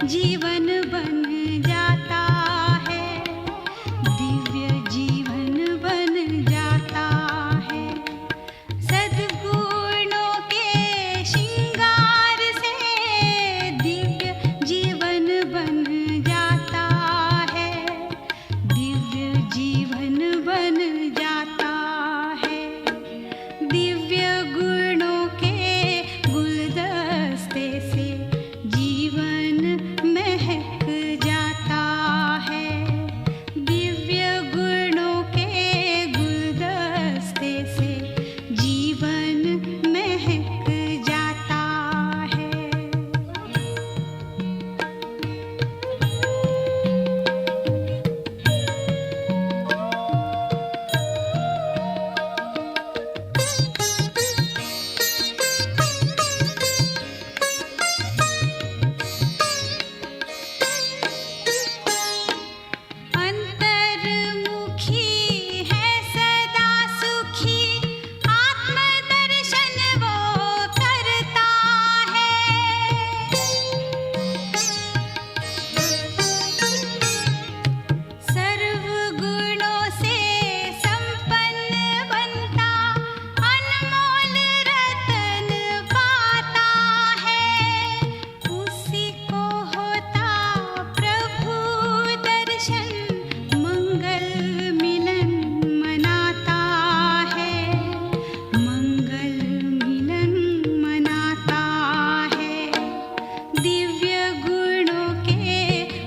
जीवन बन जाता है, दिव्य जीवन बन जाता है। सद्गुणों के श्रृंगार से दिव्य जीवन बन जाता है, दिव्य जीवन बन जाता है। दिव्य गुणों के गुलदस्ते से जीवन महक जाता है, दिव्य गुणों के गुलदस्ते से जीवन महक जाता है। अंतर्मुखी है सदा सुखी, आत्मदर्शन वो करता है। सर्व गुणों से संपन्न बनता, अनमोल रतन पाता है। उसी को होता प्रभु दर्शन, मंगल मिलन मनाता है, मंगल मिलन मनाता है। दिव्य गुणों के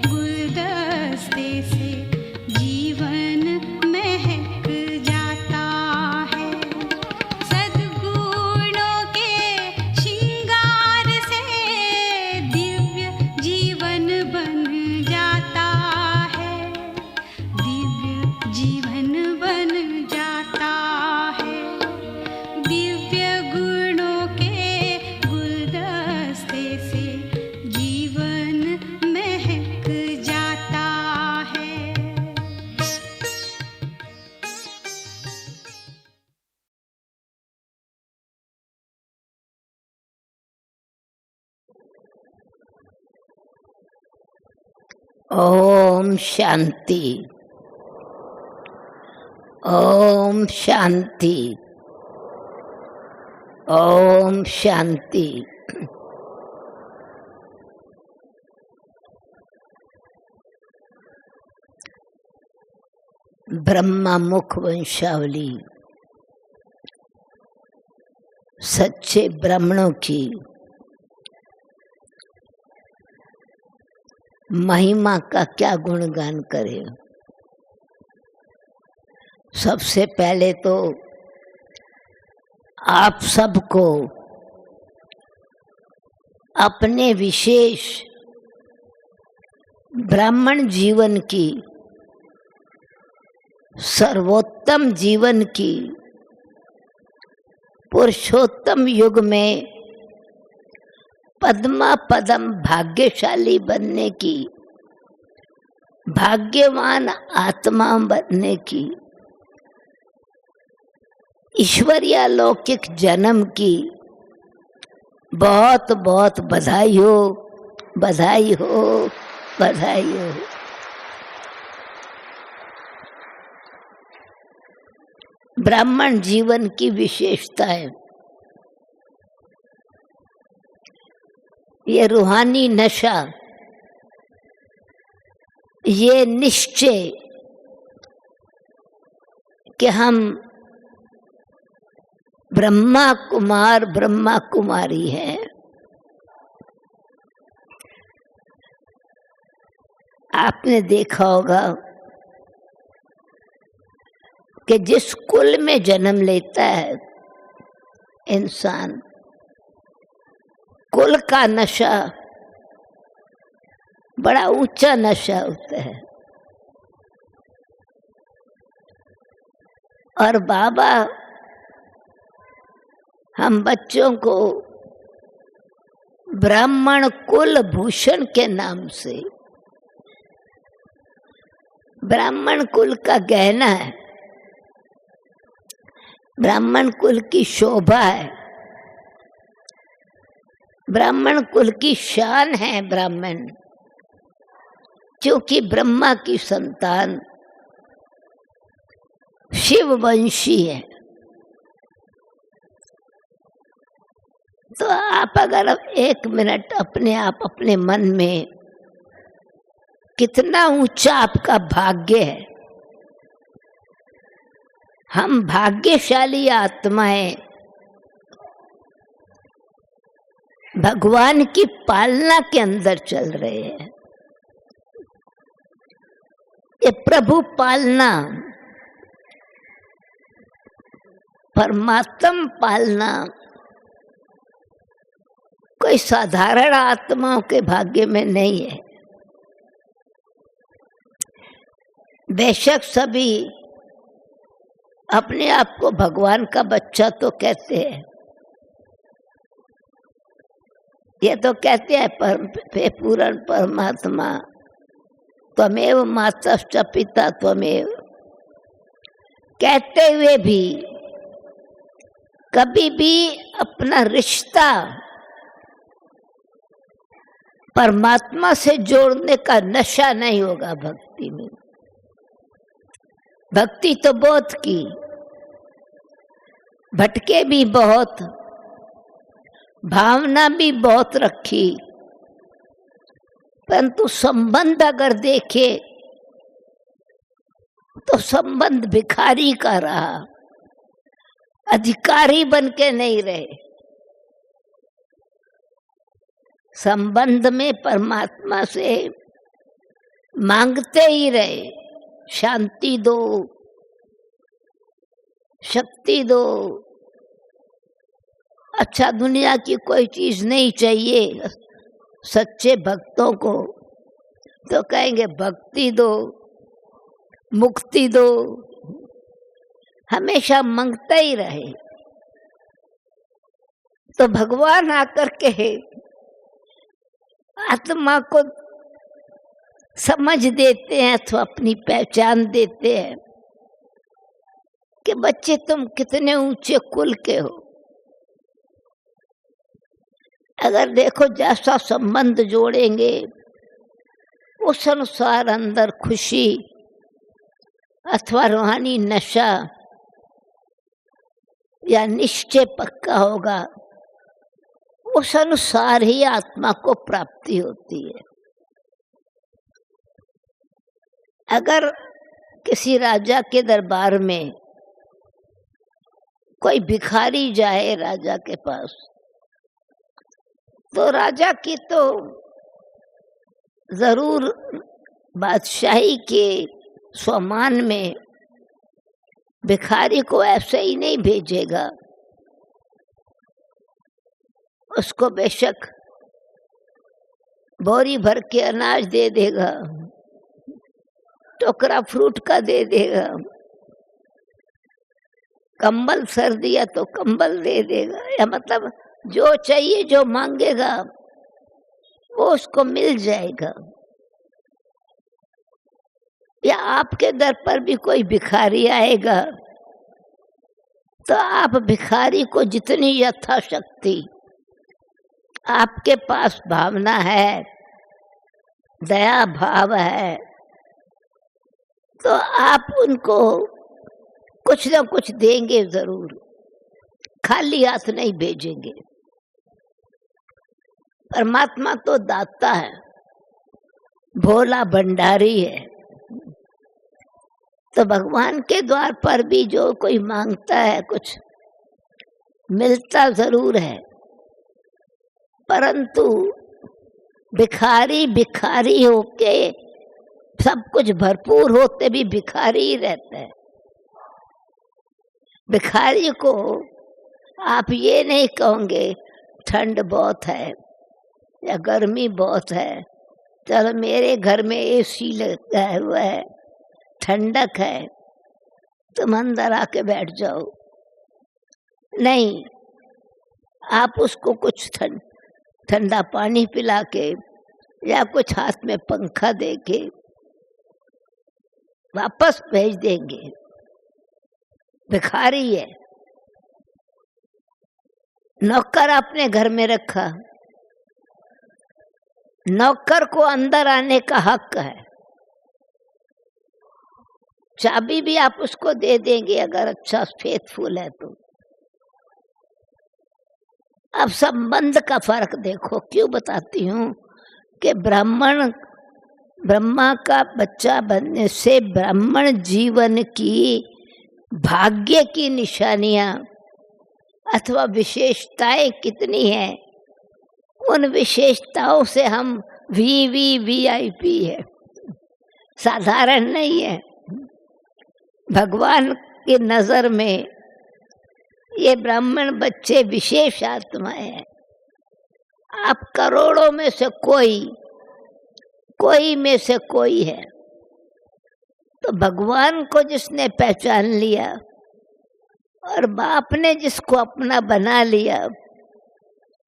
गुलदस्ते से जीवन महक जाता है, सद्गुणों के श्रृंगार से दिव्य जीवन बन जाता है, दिव्य जीवन बन जाता है। दिव्य गुणों के गुलदस्ते से जीवन महक जाता है। ओम शांति, ओम शांति, ओम शांति। ब्रह्मा मुख वंशावली सच्चे ब्राह्मणों की महिमा का क्या गुणगान करे। सबसे पहले तो आप सबको अपने विशेष ब्राह्मण जीवन की, सर्वोत्तम जीवन की, पुरुषोत्तम युग में पद्मा पदम भाग्यशाली बनने की, भाग्यवान आत्मा बनने की, ईश्वरीय लौकिक जन्म की बहुत बहुत बधाई हो, बधाई हो, बधाई हो। ब्राह्मण जीवन की विशेषताएं, ये रूहानी नशा, ये निश्चय कि हम ब्रह्मा कुमार ब्रह्मा कुमारी हैं। आपने देखा होगा कि जिस कुल में जन्म लेता है इंसान, कुल का नशा बड़ा ऊंचा नशा होता है। और बाबा हम बच्चों को ब्राह्मण कुल भूषण के नाम से, ब्राह्मण कुल का गहना है, ब्राह्मण कुल की शोभा है, ब्राह्मण कुल की शान है। ब्राह्मण क्योंकि ब्रह्मा की संतान शिववंशी है। तो आप अगर अब 1 मिनट अपने आप अपने मन में, कितना ऊंचा आपका भाग्य है। हम भाग्यशाली आत्माएं भगवान की पालना के अंदर चल रहे हैं। ये प्रभु पालना, परमात्मा पालना कोई साधारण आत्माओं के भाग्य में नहीं है। बेशक सभी अपने आप को भगवान का बच्चा तो कहते हैं, ये तो कहते हैं पूर्ण परमात्मा त्वमेव मातश्च पिता त्वमेव, कहते हुए भी कभी भी अपना रिश्ता परमात्मा से जोड़ने का नशा नहीं होगा भक्ति में। भक्ति तो बहुत की, भटके भी बहुत, भावना भी बहुत रखी, परंतु संबंध अगर देखे तो संबंध भिखारी का रहा, अधिकारी बन के नहीं रहे। संबंध में परमात्मा से मांगते ही रहे, शांति दो, शक्ति दो। अच्छा, दुनिया की कोई चीज नहीं चाहिए सच्चे भक्तों को, तो कहेंगे भक्ति दो, मुक्ति दो, हमेशा मांगते ही रहे। तो भगवान आकर के आत्मा को समझ देते हैं अथवा अपनी पहचान देते हैं कि बच्चे तुम कितने ऊंचे कुल के हो। अगर देखो जैसा संबंध जोड़ेंगे उस अनुसार अंदर खुशी अथवा रूहानी नशा या निश्चय पक्का होगा, उस अनुसार ही आत्मा को प्राप्ति होती है। अगर किसी राजा के दरबार में कोई भिखारी जाए राजा के पास, तो राजा की तो जरूर बादशाही के सम्मान में भिखारी को ऐसे ही नहीं भेजेगा। उसको बेशक बोरी भर के अनाज दे देगा, टोकरा फ्रूट का दे देगा, कंबल सर्दी है तो कंबल दे देगा, या मतलब जो चाहिए जो मांगेगा वो उसको मिल जाएगा। या आपके दर पर भी कोई भिखारी आएगा तो आप भिखारी को जितनी यथाशक्ति आपके पास भावना है, दया भाव है, तो आप उनको कुछ न कुछ देंगे जरूर, खाली हाथ नहीं भेजेंगे। परमात्मा तो दाता है, भोला भंडारी है। तो भगवान के द्वार पर भी जो कोई मांगता है कुछ मिलता जरूर है, परंतु भिखारी भिखारी होके सब कुछ भरपूर होते भी भिखारी ही रहता है। भिखारी को आप ये नहीं कहोगे ठंड बहुत है या गर्मी बहुत है, चलो मेरे घर में एसी लगा हुआ है, ठंडक है, तुम अंदर आके बैठ जाओ। नहीं, आप उसको कुछ ठंडा पानी पिला के या कुछ हाथ में पंखा दे के वापस भेज देंगे। भिखारी है। नौकर अपने घर में रखा, नौकर को अंदर आने का हक है। चाबी भी आप उसको दे देंगे अगर अच्छा फेथफुल है तो। अब संबंध का फर्क देखो, क्यों बताती हूँ कि ब्रह्मा का बच्चा बनने से ब्राह्मण जीवन की भाग्य की निशानियां अथवा विशेषताएं कितनी हैं, उन विशेषताओं से हम VIP है, साधारण नहीं है। भगवान की नजर में ये ब्राह्मण बच्चे विशेष आत्माएं हैं। आप करोड़ों में से कोई में से कोई है। तो भगवान को जिसने पहचान लिया और बाप ने जिसको अपना बना लिया,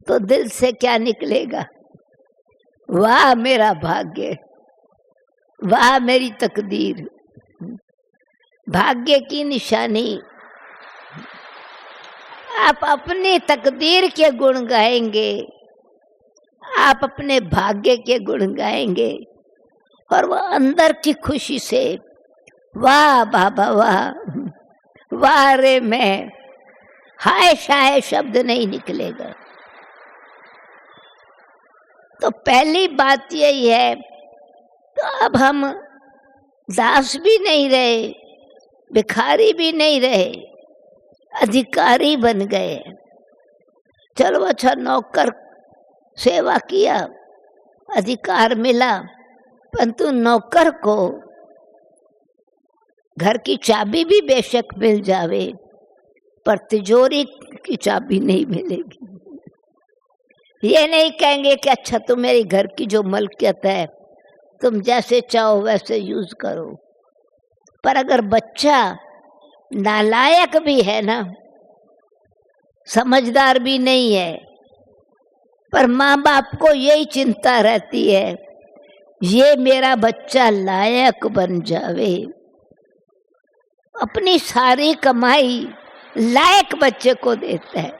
तो दिल से क्या निकलेगा? वाह मेरा भाग्य, वाह मेरी तकदीर। भाग्य की निशानी। आप अपनी तकदीर के गुण गाएंगे, आप अपने भाग्य के गुण गाएंगे, और वह अंदर की खुशी से वाह बाबा वाह, वाह रे मैं, हाय शाय शब्द नहीं निकलेगा। तो पहली बात यही है, तो अब हम दास भी नहीं रहे, भिखारी भी नहीं रहे, अधिकारी बन गए। चलो अच्छा, नौकर सेवा किया, अधिकार मिला, परंतु नौकर को घर की चाबी भी बेशक मिल जावे, पर तिजोरी की चाबी नहीं मिलेगी। ये नहीं कहेंगे कि अच्छा तुम मेरी घर की जो मलकियत है तुम जैसे चाहो वैसे यूज करो। पर अगर बच्चा नालायक भी है ना, समझदार भी नहीं है, पर माँ बाप को यही चिंता रहती है, ये मेरा बच्चा लायक बन जावे, अपनी सारी कमाई लायक बच्चे को देता है।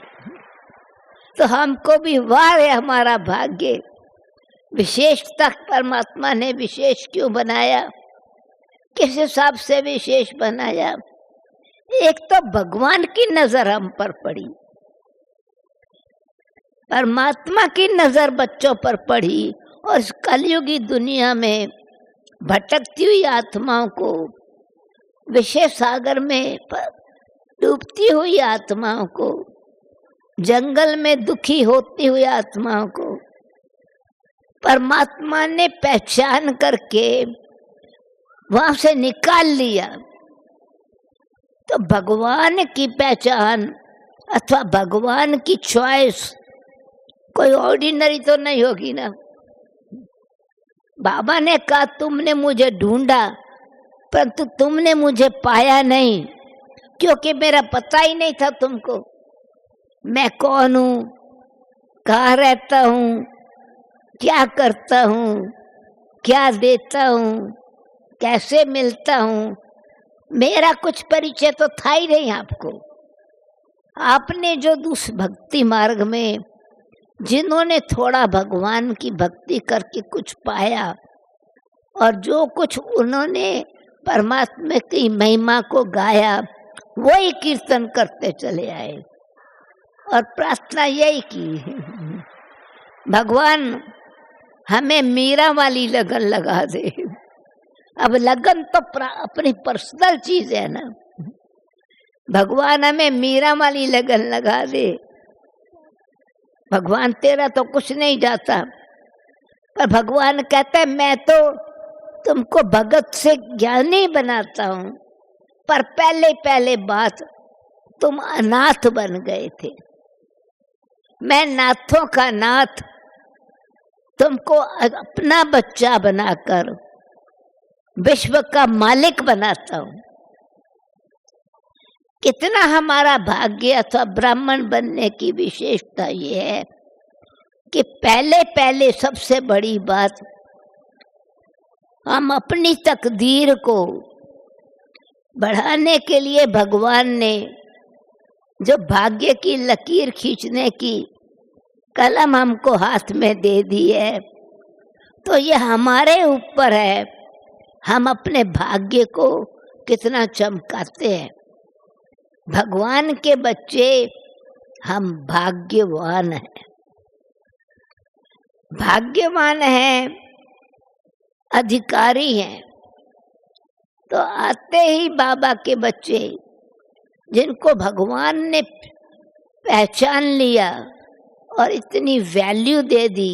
तो हमको भी वाह है हमारा भाग्य। विशेषता परमात्मा ने विशेष क्यों बनाया, किस हिसाब से विशेष बनाया? एक तो भगवान की नजर हम पर पड़ी, परमात्मा की नजर बच्चों पर पड़ी, और इस कलयुगी दुनिया में भटकती हुई आत्माओं को, विषय सागर में डूबती हुई आत्माओं को, जंगल में दुखी होती हुई आत्माओं को परमात्मा ने पहचान करके वहां से निकाल लिया। तो भगवान की पहचान अथवा भगवान की चॉइस कोई ऑर्डिनरी तो नहीं होगी ना। बाबा ने कहा तुमने मुझे ढूंढा परंतु तुमने मुझे पाया नहीं, क्योंकि मेरा पता ही नहीं था तुमको, मैं कौन हूँ, कहाँ रहता हूँ, क्या करता हूँ, क्या देता हूँ, कैसे मिलता हूँ, मेरा कुछ परिचय तो था ही नहीं आपको। आपने जो उस भक्ति मार्ग में जिन्होंने थोड़ा भगवान की भक्ति करके कुछ पाया, और जो कुछ उन्होंने परमात्मा की महिमा को गाया, वही कीर्तन करते चले आए और प्रार्थना यही की, भगवान हमें मीरा वाली लगन लगा दे। अब लगन तो अपनी पर्सनल चीज है ना, भगवान हमें मीरा वाली लगन लगा दे। भगवान तेरा तो कुछ नहीं जाता, पर भगवान कहता है मैं तो तुमको भगत से ज्ञानी बनाता हूँ, पर पहले पहले बात तुम अनाथ बन गए थे, मैं नाथों का नाथ तुमको अपना बच्चा बनाकर विश्व का मालिक बनाता हूँ। कितना हमारा भाग्य अथवा ब्राह्मण बनने की विशेषता ये है कि पहले पहले सबसे बड़ी बात, हम अपनी तकदीर को बढ़ाने के लिए भगवान ने जो भाग्य की लकीर खींचने की कलम हमको हाथ में दे दी है, तो ये हमारे ऊपर है, हम अपने भाग्य को कितना चमकाते हैं। भगवान के बच्चे हम भाग्यवान हैं, भाग्यवान हैं, अधिकारी हैं। तो आते ही बाबा के बच्चे जिनको भगवान ने पहचान लिया और इतनी वैल्यू दे दी,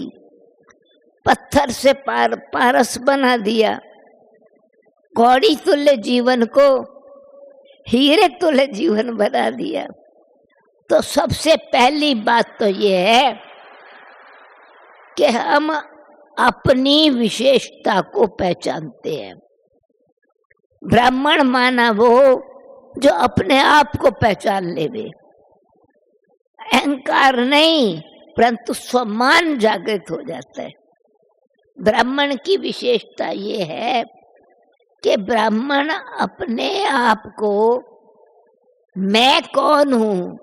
पत्थर से पारस बना दिया, कौड़ी तुल्य जीवन को हीरे तुल्य जीवन बना दिया। तो सबसे पहली बात तो ये है कि हम अपनी विशेषता को पहचानते हैं। ब्राह्मण माना वो जो अपने आप को पहचान लेवे, अहंकार नहीं परंतु सम्मान जागृत हो जाता है। ब्राह्मण की विशेषता ये है कि ब्राह्मण अपने आप को मैं कौन हूँ,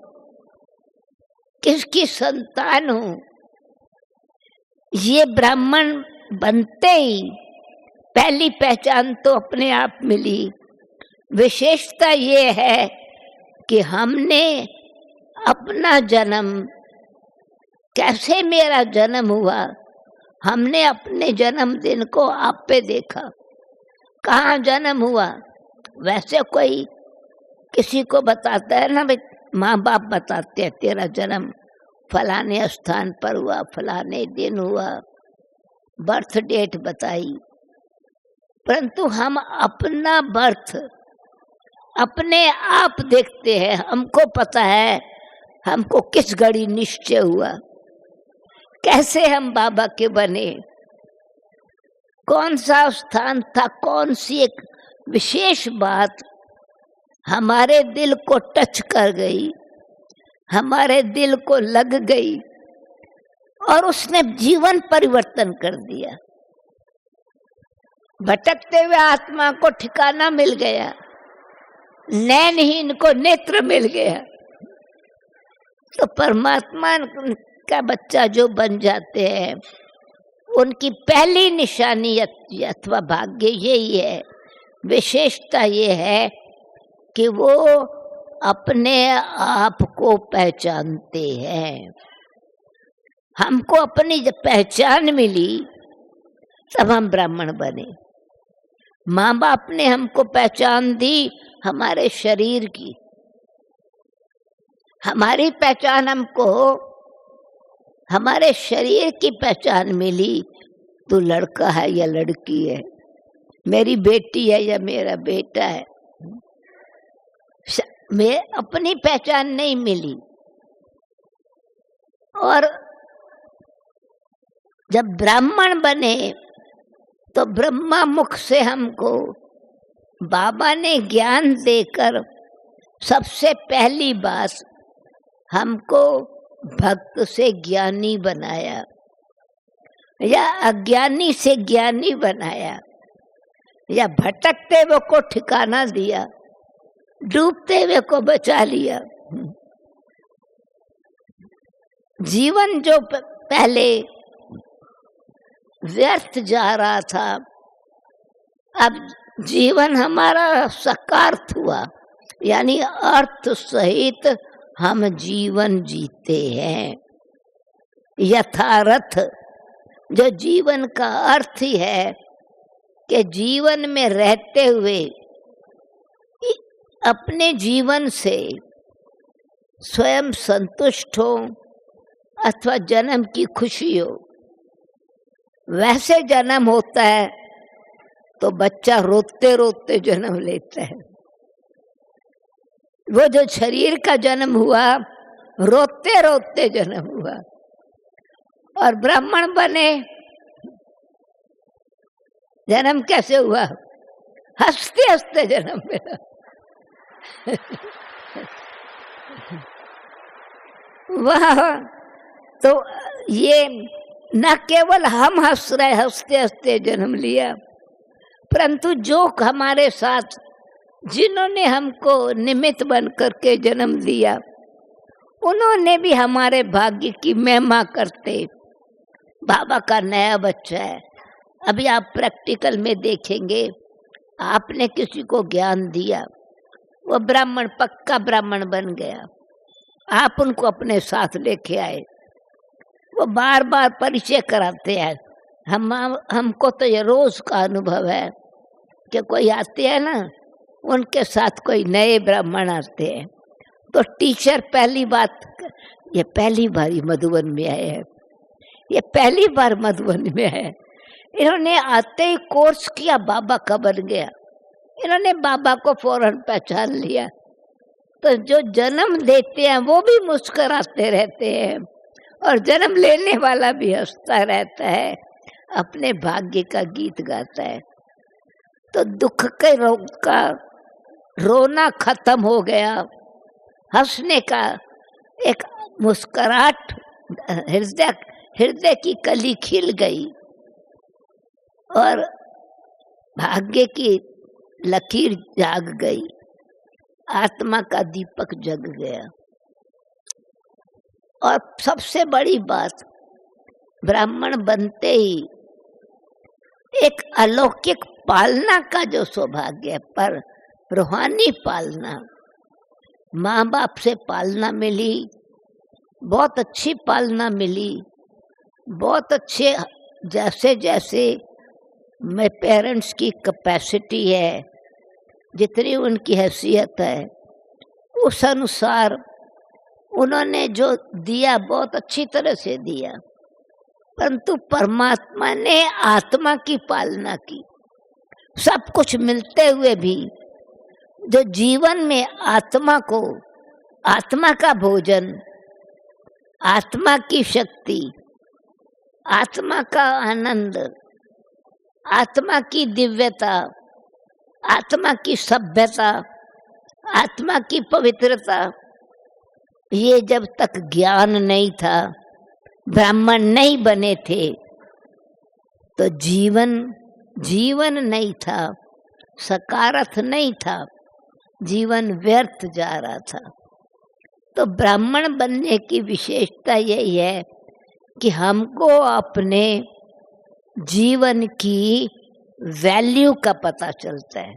किसकी संतान हूँ, ये ब्राह्मण बनते ही पहली पहचान तो अपने आप मिली। विशेषता ये है कि हमने अपना जन्म, कैसे मेरा जन्म हुआ, हमने अपने जन्मदिन को आप पे देखा, कहाँ जन्म हुआ। वैसे कोई किसी को बताता है ना, भाई माँ बाप बताते हैं तेरा जन्म फलाने स्थान पर हुआ, फलाने दिन हुआ, बर्थ डेट बताई, परंतु हम अपना बर्थ अपने आप देखते हैं। हमको पता है हमको किस घड़ी निश्चय हुआ, कैसे हम बाबा के बने, कौन सा स्थान था, कौन सी एक विशेष बात हमारे दिल को टच कर गई, हमारे दिल को लग गई और उसने जीवन परिवर्तन कर दिया। भटकते हुए आत्मा को ठिकाना मिल गया, नैनहीन को नेत्र मिल गया। तो परमात्मा का बच्चा जो बन जाते हैं, उनकी पहली निशानी अथवा भाग्य यही है, विशेषता ये है कि वो अपने आप को पहचानते हैं। हमको अपनी जब पहचान मिली तब हम ब्राह्मण बने। माँ बाप ने हमको पहचान दी हमारे शरीर की, हमारी पहचान हमको हमारे शरीर की पहचान मिली। तो लड़का है या लड़की है, मेरी बेटी है या मेरा बेटा है, मैं अपनी पहचान नहीं मिली। और जब ब्राह्मण बने तो ब्रह्मा मुख से हमको बाबा ने ज्ञान देकर सबसे पहली बात हमको भक्त से ज्ञानी बनाया या अज्ञानी से ज्ञानी बनाया, या भटकते हुए को ठिकाना दिया, डूबते हुए को बचा लिया। जीवन जो पहले व्यर्थ जा रहा था, अब जीवन हमारा सकार्थ हुआ, यानी अर्थ सहित हम जीवन जीते हैं। यथार्थ जो जीवन का अर्थ ही है कि जीवन में रहते हुए अपने जीवन से स्वयं संतुष्ट हो अथवा जन्म की खुशी हो। वैसे जन्म होता है तो बच्चा रोते रोते जन्म लेता है। वो जो शरीर का जन्म हुआ रोते रोते जन्म हुआ, और ब्राह्मण बने जन्म कैसे हुआ? हंसते हंसते जन्म मिला। वाह! तो ये न केवल हम हंस रहे, हंसते हंसते जन्म लिया, परंतु जो हमारे साथ जिन्होंने हमको निमित्त बन करके जन्म दिया, उन्होंने भी हमारे भाग्य की महिमा करते। बाबा का नया बच्चा है, अभी आप प्रैक्टिकल में देखेंगे, आपने किसी को ज्ञान दिया, वो ब्राह्मण पक्का ब्राह्मण बन गया, आप उनको अपने साथ लेके आए, वो बार बार परिचय कराते हैं। हमको तो ये रोज का अनुभव है कि कोई आते हैं ना, उनके साथ कोई नए ब्राह्मण आते हैं तो टीचर पहली बात, ये पहली बार ही मधुबन में आए हैं, ये पहली बार मधुबन में है, इन्होंने आते ही कोर्स किया, बाबा का बन गया, इन्होंने बाबा को फौरन पहचान लिया। तो जो जन्म देते हैं वो भी मुस्कुराते रहते हैं और जन्म लेने वाला भी हंसता रहता है, अपने भाग्य का गीत गाता है। तो दुख के रोग का रोना खत्म हो गया, हंसने का एक मुस्कुराहट, हृदय की कली खिल गई और भाग्य की लकीर जाग गई, आत्मा का दीपक जग गया। और सबसे बड़ी बात, ब्राह्मण बनते ही एक अलौकिक पालना का जो सौभाग्य है, पर रूहानी पालना, माँ बाप से पालना मिली, बहुत अच्छी पालना मिली, बहुत अच्छे, जैसे जैसे मैं पेरेंट्स की कैपेसिटी है, जितनी उनकी हैसियत है, उस अनुसार उन्होंने जो दिया बहुत अच्छी तरह से दिया, परंतु परमात्मा ने आत्मा की पालना की। सब कुछ मिलते हुए भी जो जीवन में आत्मा को, आत्मा का भोजन, आत्मा की शक्ति, आत्मा का आनंद, आत्मा की दिव्यता, आत्मा की सभ्यता, आत्मा की पवित्रता, ये जब तक ज्ञान नहीं था, ब्राह्मण नहीं बने थे, तो जीवन नहीं था, सकारथ नहीं था, जीवन व्यर्थ जा रहा था। तो ब्राह्मण बनने की विशेषता यही है कि हमको अपने जीवन की वैल्यू का पता चलता है,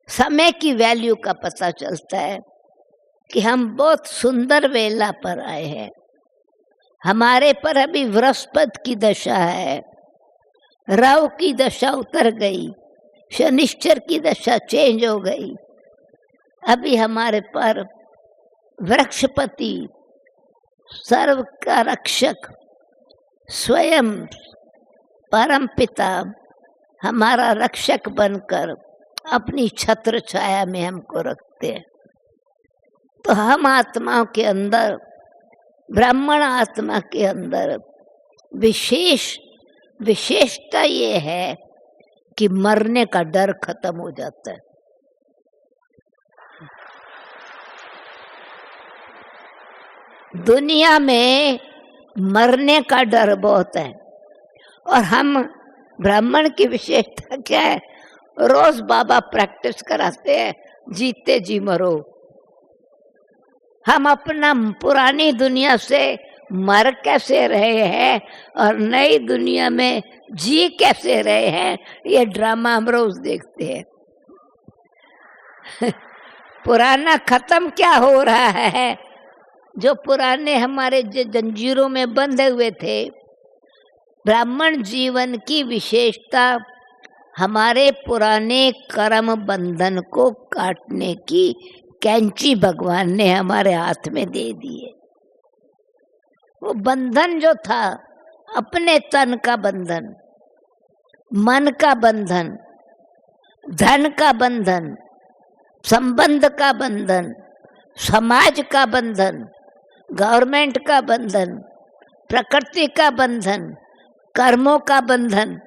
समय की वैल्यू का पता चलता है कि हम बहुत सुंदर वेला पर आए हैं। हमारे पर अभी बृहस्पति की दशा है, राहु की दशा उतर गई, शनिश्चर की दशा चेंज हो गई, अभी हमारे पर वृक्षपति, सर्व का रक्षक, स्वयं परम पिता हमारा रक्षक बनकर अपनी छत्र छाया में हमको रखते हैं। तो हम आत्माओं के अंदर, ब्राह्मण आत्मा के अंदर विशेषता ये है कि मरने का डर खत्म हो जाता है। दुनिया में मरने का डर बहुत है, और हम ब्राह्मण की विशेषता क्या है, रोज बाबा प्रैक्टिस कराते हैं, जीते जी मरो। हम अपना पुरानी दुनिया से मर कैसे रहे हैं और नई दुनिया में जी कैसे रहे हैं, ये ड्रामा हम रोज देखते हैं। पुराना खत्म क्या हो रहा है, जो पुराने हमारे जंजीरों में बंधे हुए थे। ब्राह्मण जीवन की विशेषता हमारे पुराने कर्म बंधन को काटने की कैंची भगवान ने हमारे हाथ में दे दी है। वो बंधन जो था, अपने तन का बंधन, मन का बंधन, धन का बंधन, संबंध का बंधन, समाज का बंधन, गवर्नमेंट का बंधन, प्रकृति का बंधन, कर्मों का बंधन।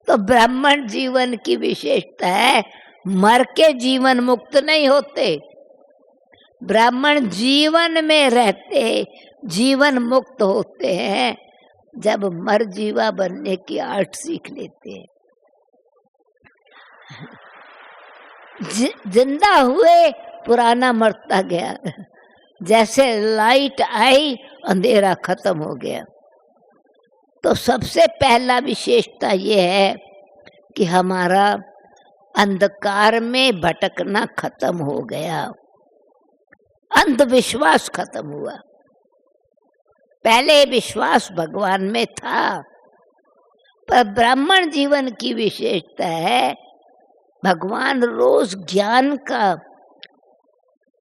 तो ब्राह्मण जीवन की विशेषता है, मर के जीवन मुक्त नहीं होते, ब्राह्मण जीवन में रहते जीवन मुक्त होते हैं जब मर जीवा बनने की आर्ट सीख लेते हैं। जिंदा हुए पुराना मरता गया, जैसे लाइट आई अंधेरा खत्म हो गया। तो सबसे पहला विशेषता ये है कि हमारा अंधकार में भटकना खत्म हो गया, अंधविश्वास खत्म हुआ। पहले विश्वास भगवान में था, पर ब्राह्मण जीवन की विशेषता है भगवान रोज ज्ञान का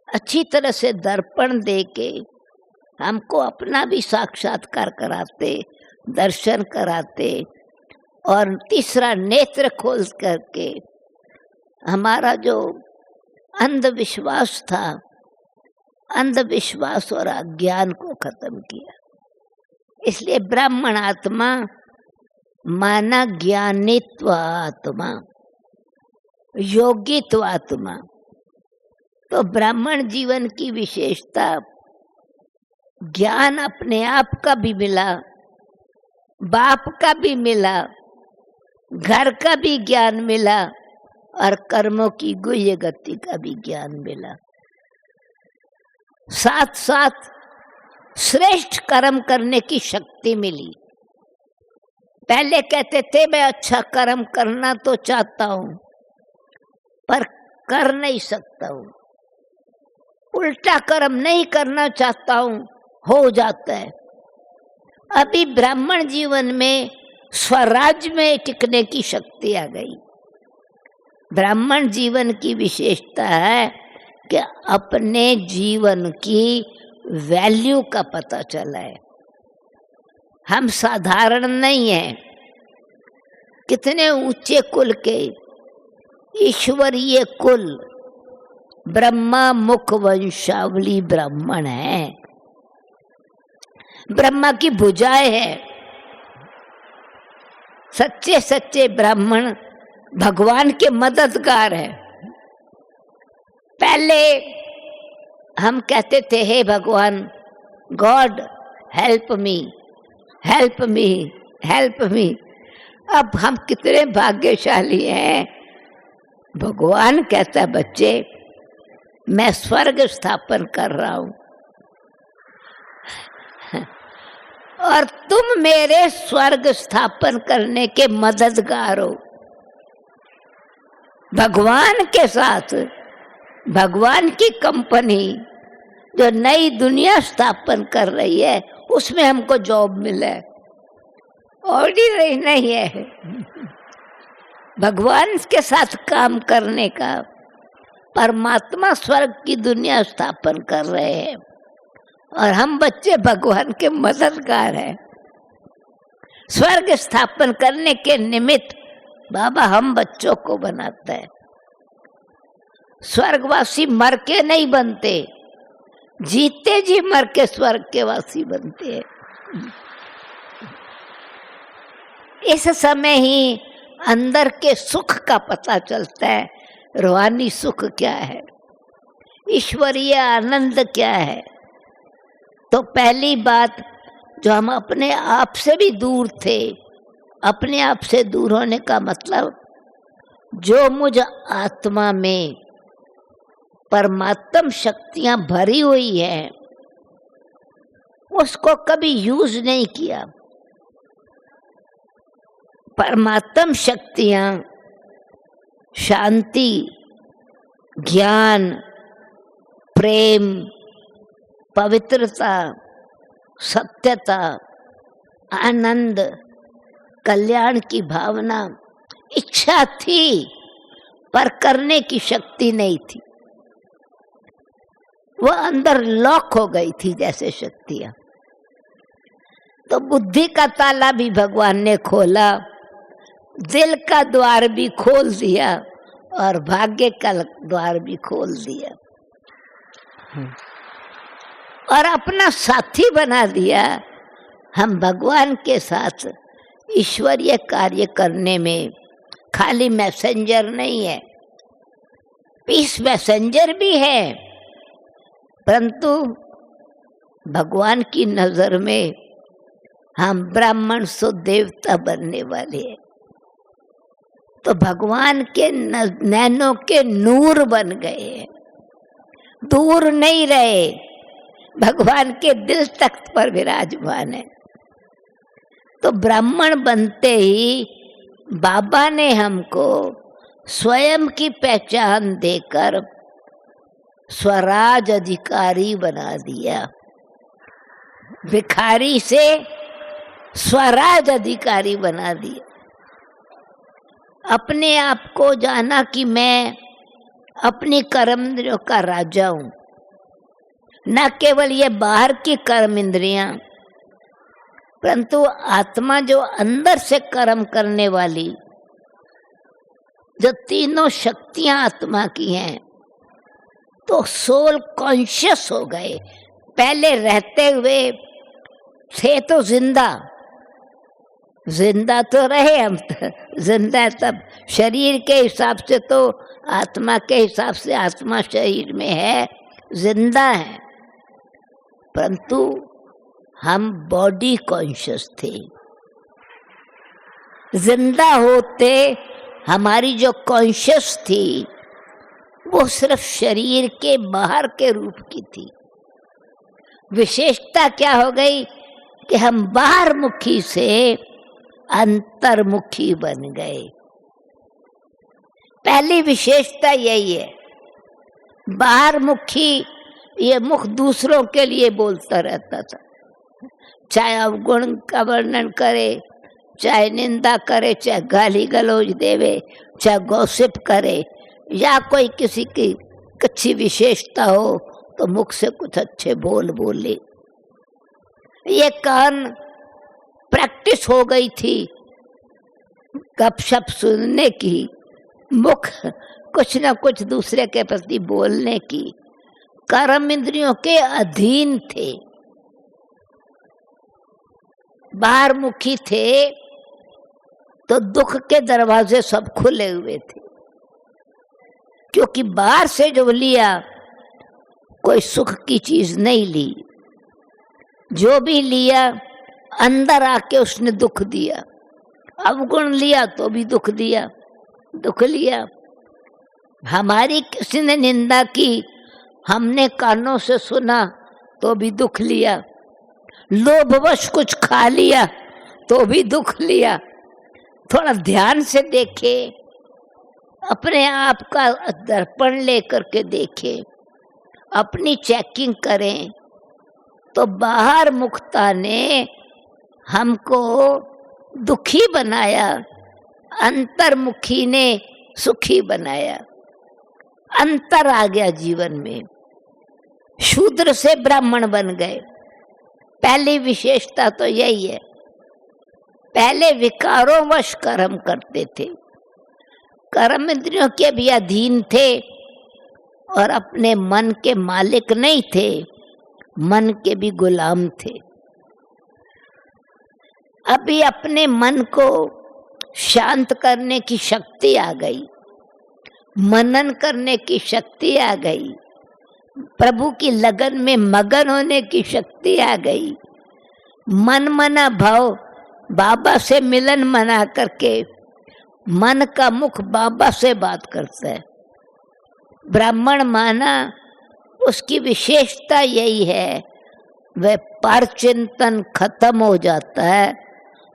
अच्छी तरह से दर्पण देके हमको अपना भी साक्षात्कार कराते, दर्शन कराते, और तीसरा नेत्र खोल करके हमारा जो अंधविश्वास था, अंधविश्वास और अज्ञान को खत्म किया। इसलिए ब्राह्मण आत्मा माना ज्ञानित्व आत्मा, योगित्व आत्मा। तो ब्राह्मण जीवन की विशेषता ज्ञान अपने आप का भी मिला, बाप का भी मिला, घर का भी ज्ञान मिला, और कर्मों की गुह्य गति का भी ज्ञान मिला। साथ साथ श्रेष्ठ कर्म करने की शक्ति मिली। पहले कहते थे मैं अच्छा कर्म करना तो चाहता हूं, पर कर नहीं सकता हूं, उल्टा कर्म नहीं करना चाहता हूं, हो जाता है। अभी ब्राह्मण जीवन में स्वराज में टिकने की शक्ति आ गई। ब्राह्मण जीवन की विशेषता है कि अपने जीवन की वैल्यू का पता चला है। हम साधारण नहीं हैं, कितने ऊंचे कुल के ईश्वरीय कुल ब्रह्मा मुख वंशावली ब्राह्मण है। ब्रह्मा की भुजाएं है। सच्चे सच्चे ब्राह्मण भगवान के मददगार हैं। पहले हम कहते थे हे भगवान, God help me, help me, help me. अब हम कितने भाग्यशाली हैं, भगवान कहता बच्चे मैं स्वर्ग स्थापन कर रहा हूं और तुम मेरे स्वर्ग स्थापन करने के मददगार हो। भगवान के साथ भगवान की कंपनी जो नई दुनिया स्थापन कर रही है, उसमें हमको जॉब मिला है, ऑर्डिनरी नहीं है। भगवान के साथ काम करने का, परमात्मा स्वर्ग की दुनिया स्थापन कर रहे हैं और हम बच्चे भगवान के मददगार हैं। स्वर्ग स्थापन करने के निमित्त बाबा हम बच्चों को बनाता है। स्वर्गवासी मर के नहीं बनते, जीते जी मर के स्वर्ग के वासी बनते हैं। इस समय ही अंदर के सुख का पता चलता है, रूहानी सुख क्या है, ईश्वरीय आनंद क्या है। तो पहली बात, जो हम अपने आप से भी दूर थे, अपने आप से दूर होने का मतलब जो मुझ आत्मा में परमात्म शक्तियां भरी हुई है उसको कभी यूज नहीं किया। परमात्म शक्तियां शांति, ज्ञान, प्रेम, पवित्रता, सत्यता, आनंद, कल्याण की भावना, इच्छा थी पर करने की शक्ति नहीं थी। वह अंदर लॉक हो गई थी जैसे शक्तियां। तो बुद्धि का ताला भी भगवान ने खोला, दिल का द्वार भी खोल दिया और भाग्य का द्वार भी खोल दिया और अपना साथी बना दिया। हम भगवान के साथ ईश्वरीय कार्य करने में खाली मैसेंजर नहीं है, पीस मैसेंजर भी है, परंतु भगवान की नजर में हम ब्राह्मण सो देवता बनने वाले हैं। तो भगवान के नैनों के नूर बन गए, दूर नहीं रहे, भगवान के दिल तख्त पर विराजमान है। तो ब्राह्मण बनते ही बाबा ने हमको स्वयं की पहचान देकर स्वराज अधिकारी बना दिया। भिखारी से स्वराज अधिकारी बना दिया। अपने आप को जाना कि मैं अपनी कर्म इंद्रियों का राजा हूं। न केवल ये बाहर की कर्म इंद्रियां, परंतु आत्मा जो अंदर से कर्म करने वाली, जो तीनों शक्तियां आत्मा की हैं, तो सोल कॉन्शियस हो गए। पहले रहते हुए थे तो जिंदा तो रहे हम, जिंदा तब शरीर के हिसाब से, तो आत्मा के हिसाब से आत्मा शरीर में है, जिंदा है, परंतु हम बॉडी कॉन्शियस थे। जिंदा होते हमारी जो कॉन्शियस थी वो सिर्फ शरीर के बाहर के रूप की थी। विशेषता क्या हो गई कि हम बाहर मुखी से अंतर्मुखी बन गए। पहली विशेषता यही है। बाहर मुखी, ये मुख दूसरों के लिए बोलता रहता था, चाहे अवगुण का वर्णन करे, चाहे निंदा करे, चाहे गाली गलौज देवे, चाहे गॉसिप करे, या कोई किसी की अच्छी विशेषता हो तो मुख से कुछ अच्छे बोल बोले। ये कान प्रैक्टिस हो गई थी गपशप सुनने की, मुख कुछ न कुछ दूसरे के प्रति बोलने की, कर्म इंद्रियों के अधीन थे, बाहर मुखी थे, तो दुख के दरवाजे सब खुले हुए थे। क्योंकि बाहर से जो लिया कोई सुख की चीज नहीं ली, जो भी लिया अंदर आके उसने दुख दिया। अवगुण लिया तो भी दुख दिया, दुख लिया। हमारी किसी ने निंदा की, हमने कानों से सुना तो भी दुख लिया। लोभवश कुछ खा लिया तो भी दुख लिया। थोड़ा ध्यान से देखे, अपने आप का दर्पण लेकर के देखे, अपनी चेकिंग करें, तो बाहर मुखता ने हमको दुखी बनाया, अंतर्मुखी ने सुखी बनाया। अंतर आ गया जीवन में, शूद्र से ब्राह्मण बन गए। पहली विशेषता तो यही है। पहले विकारों वश कर्म करते थे, कर्म इंद्रियों के भी अधीन थे और अपने मन के मालिक नहीं थे, मन के भी गुलाम थे। अभी अपने मन को शांत करने की शक्ति आ गई, मनन करने की शक्ति आ गई, प्रभु की लगन में मगन होने की शक्ति आ गई। मन मना भाव, बाबा से मिलन मना करके मन का मुख बाबा से बात करता है। ब्राह्मण माना, उसकी विशेषता यही है, वह पर चिंतन खत्म हो जाता है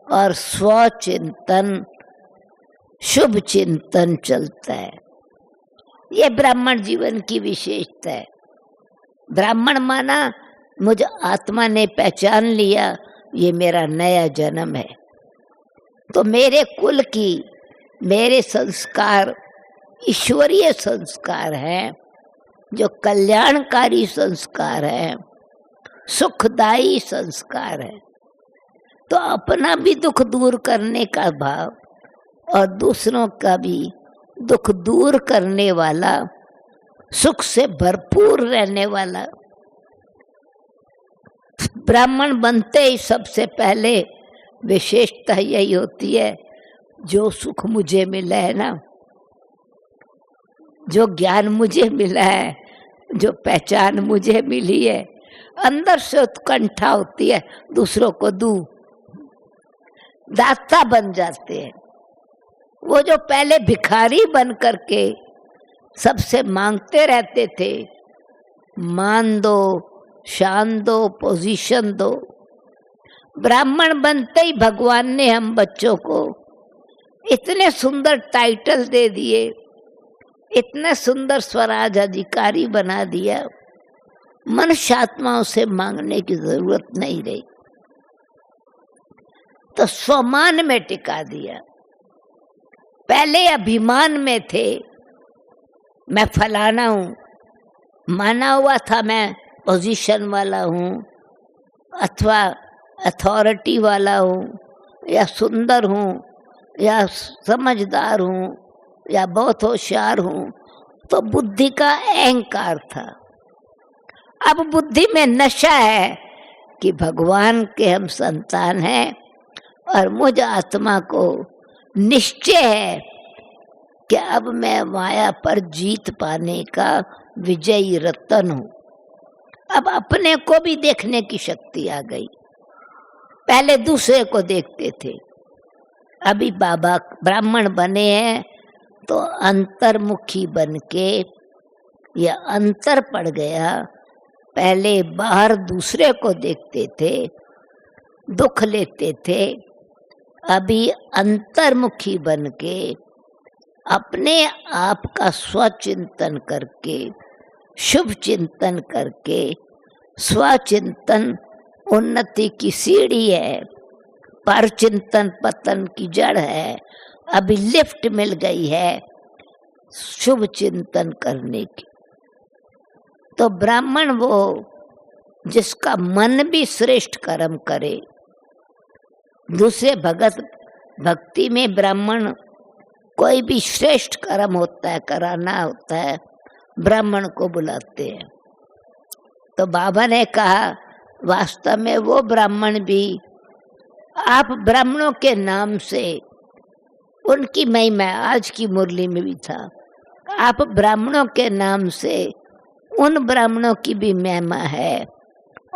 और स्वचिंतन शुभ चिंतन चलता है। ये ब्राह्मण जीवन की विशेषता है। ब्राह्मण माना मुझे आत्मा ने पहचान लिया, ये मेरा नया जन्म है। तो मेरे कुल की, मेरे संस्कार ईश्वरीय संस्कार हैं, जो कल्याणकारी संस्कार है, सुखदायी संस्कार है। तो अपना भी दुख दूर करने का भाव और दूसरों का भी दुख दूर करने वाला, सुख से भरपूर रहने वाला। ब्राह्मण बनते ही सबसे पहले विशेषता यही होती है, जो सुख मुझे मिला है ना, जो ज्ञान मुझे मिला है, जो पहचान मुझे मिली है, अंदर से उत्कंठा होती है दूसरों को दूं, दाता बन जाते हैं। वो जो पहले भिखारी बन करके सबसे मांगते रहते थे, मान दो, शान दो, पोजीशन दो, ब्राह्मण बनते ही भगवान ने हम बच्चों को इतने सुंदर टाइटल दे दिए, इतने सुंदर स्वराज अधिकारी बना दिया, मनुष्य आत्माओं से मांगने की जरूरत नहीं रही। तो स्वमान में टिका दिया। पहले अभिमान में थे, मैं फलाना हूं, माना हुआ था मैं पोजीशन वाला हूं अथवा अथॉरिटी वाला हूं या सुंदर हूं या समझदार हूं या बहुत होशियार हूं, तो बुद्धि का अहंकार था। अब बुद्धि में नशा है कि भगवान के हम संतान हैं और मुझ आत्मा को निश्चय है कि अब मैं माया पर जीत पाने का विजयी रतन हूं। अब अपने को भी देखने की शक्ति आ गई। पहले दूसरे को देखते थे, अभी बाबा ब्राह्मण बने हैं तो अंतर्मुखी बन के यह अंतर पड़ गया। पहले बाहर दूसरे को देखते थे, दुख लेते थे, अभी अंतर्मुखी बन के अपने आप का स्वचिंतन करके, शुभ चिंतन करके, स्वचिंतन उन्नति की सीढ़ी है, पर चिंतन पतन की जड़ है। अभी लिफ्ट मिल गई है शुभ चिंतन करने की। तो ब्राह्मण वो जिसका मन भी श्रेष्ठ कर्म करे। दूसरे भक्ति में ब्राह्मण कोई भी श्रेष्ठ कर्म होता है, कराना होता है, ब्राह्मण को बुलाते हैं। तो बाबा ने कहा वास्तव में वो ब्राह्मण भी, आप ब्राह्मणों के नाम से उनकी महिमा, आज की मुरली में भी था, आप ब्राह्मणों के नाम से उन ब्राह्मणों की भी महिमा है।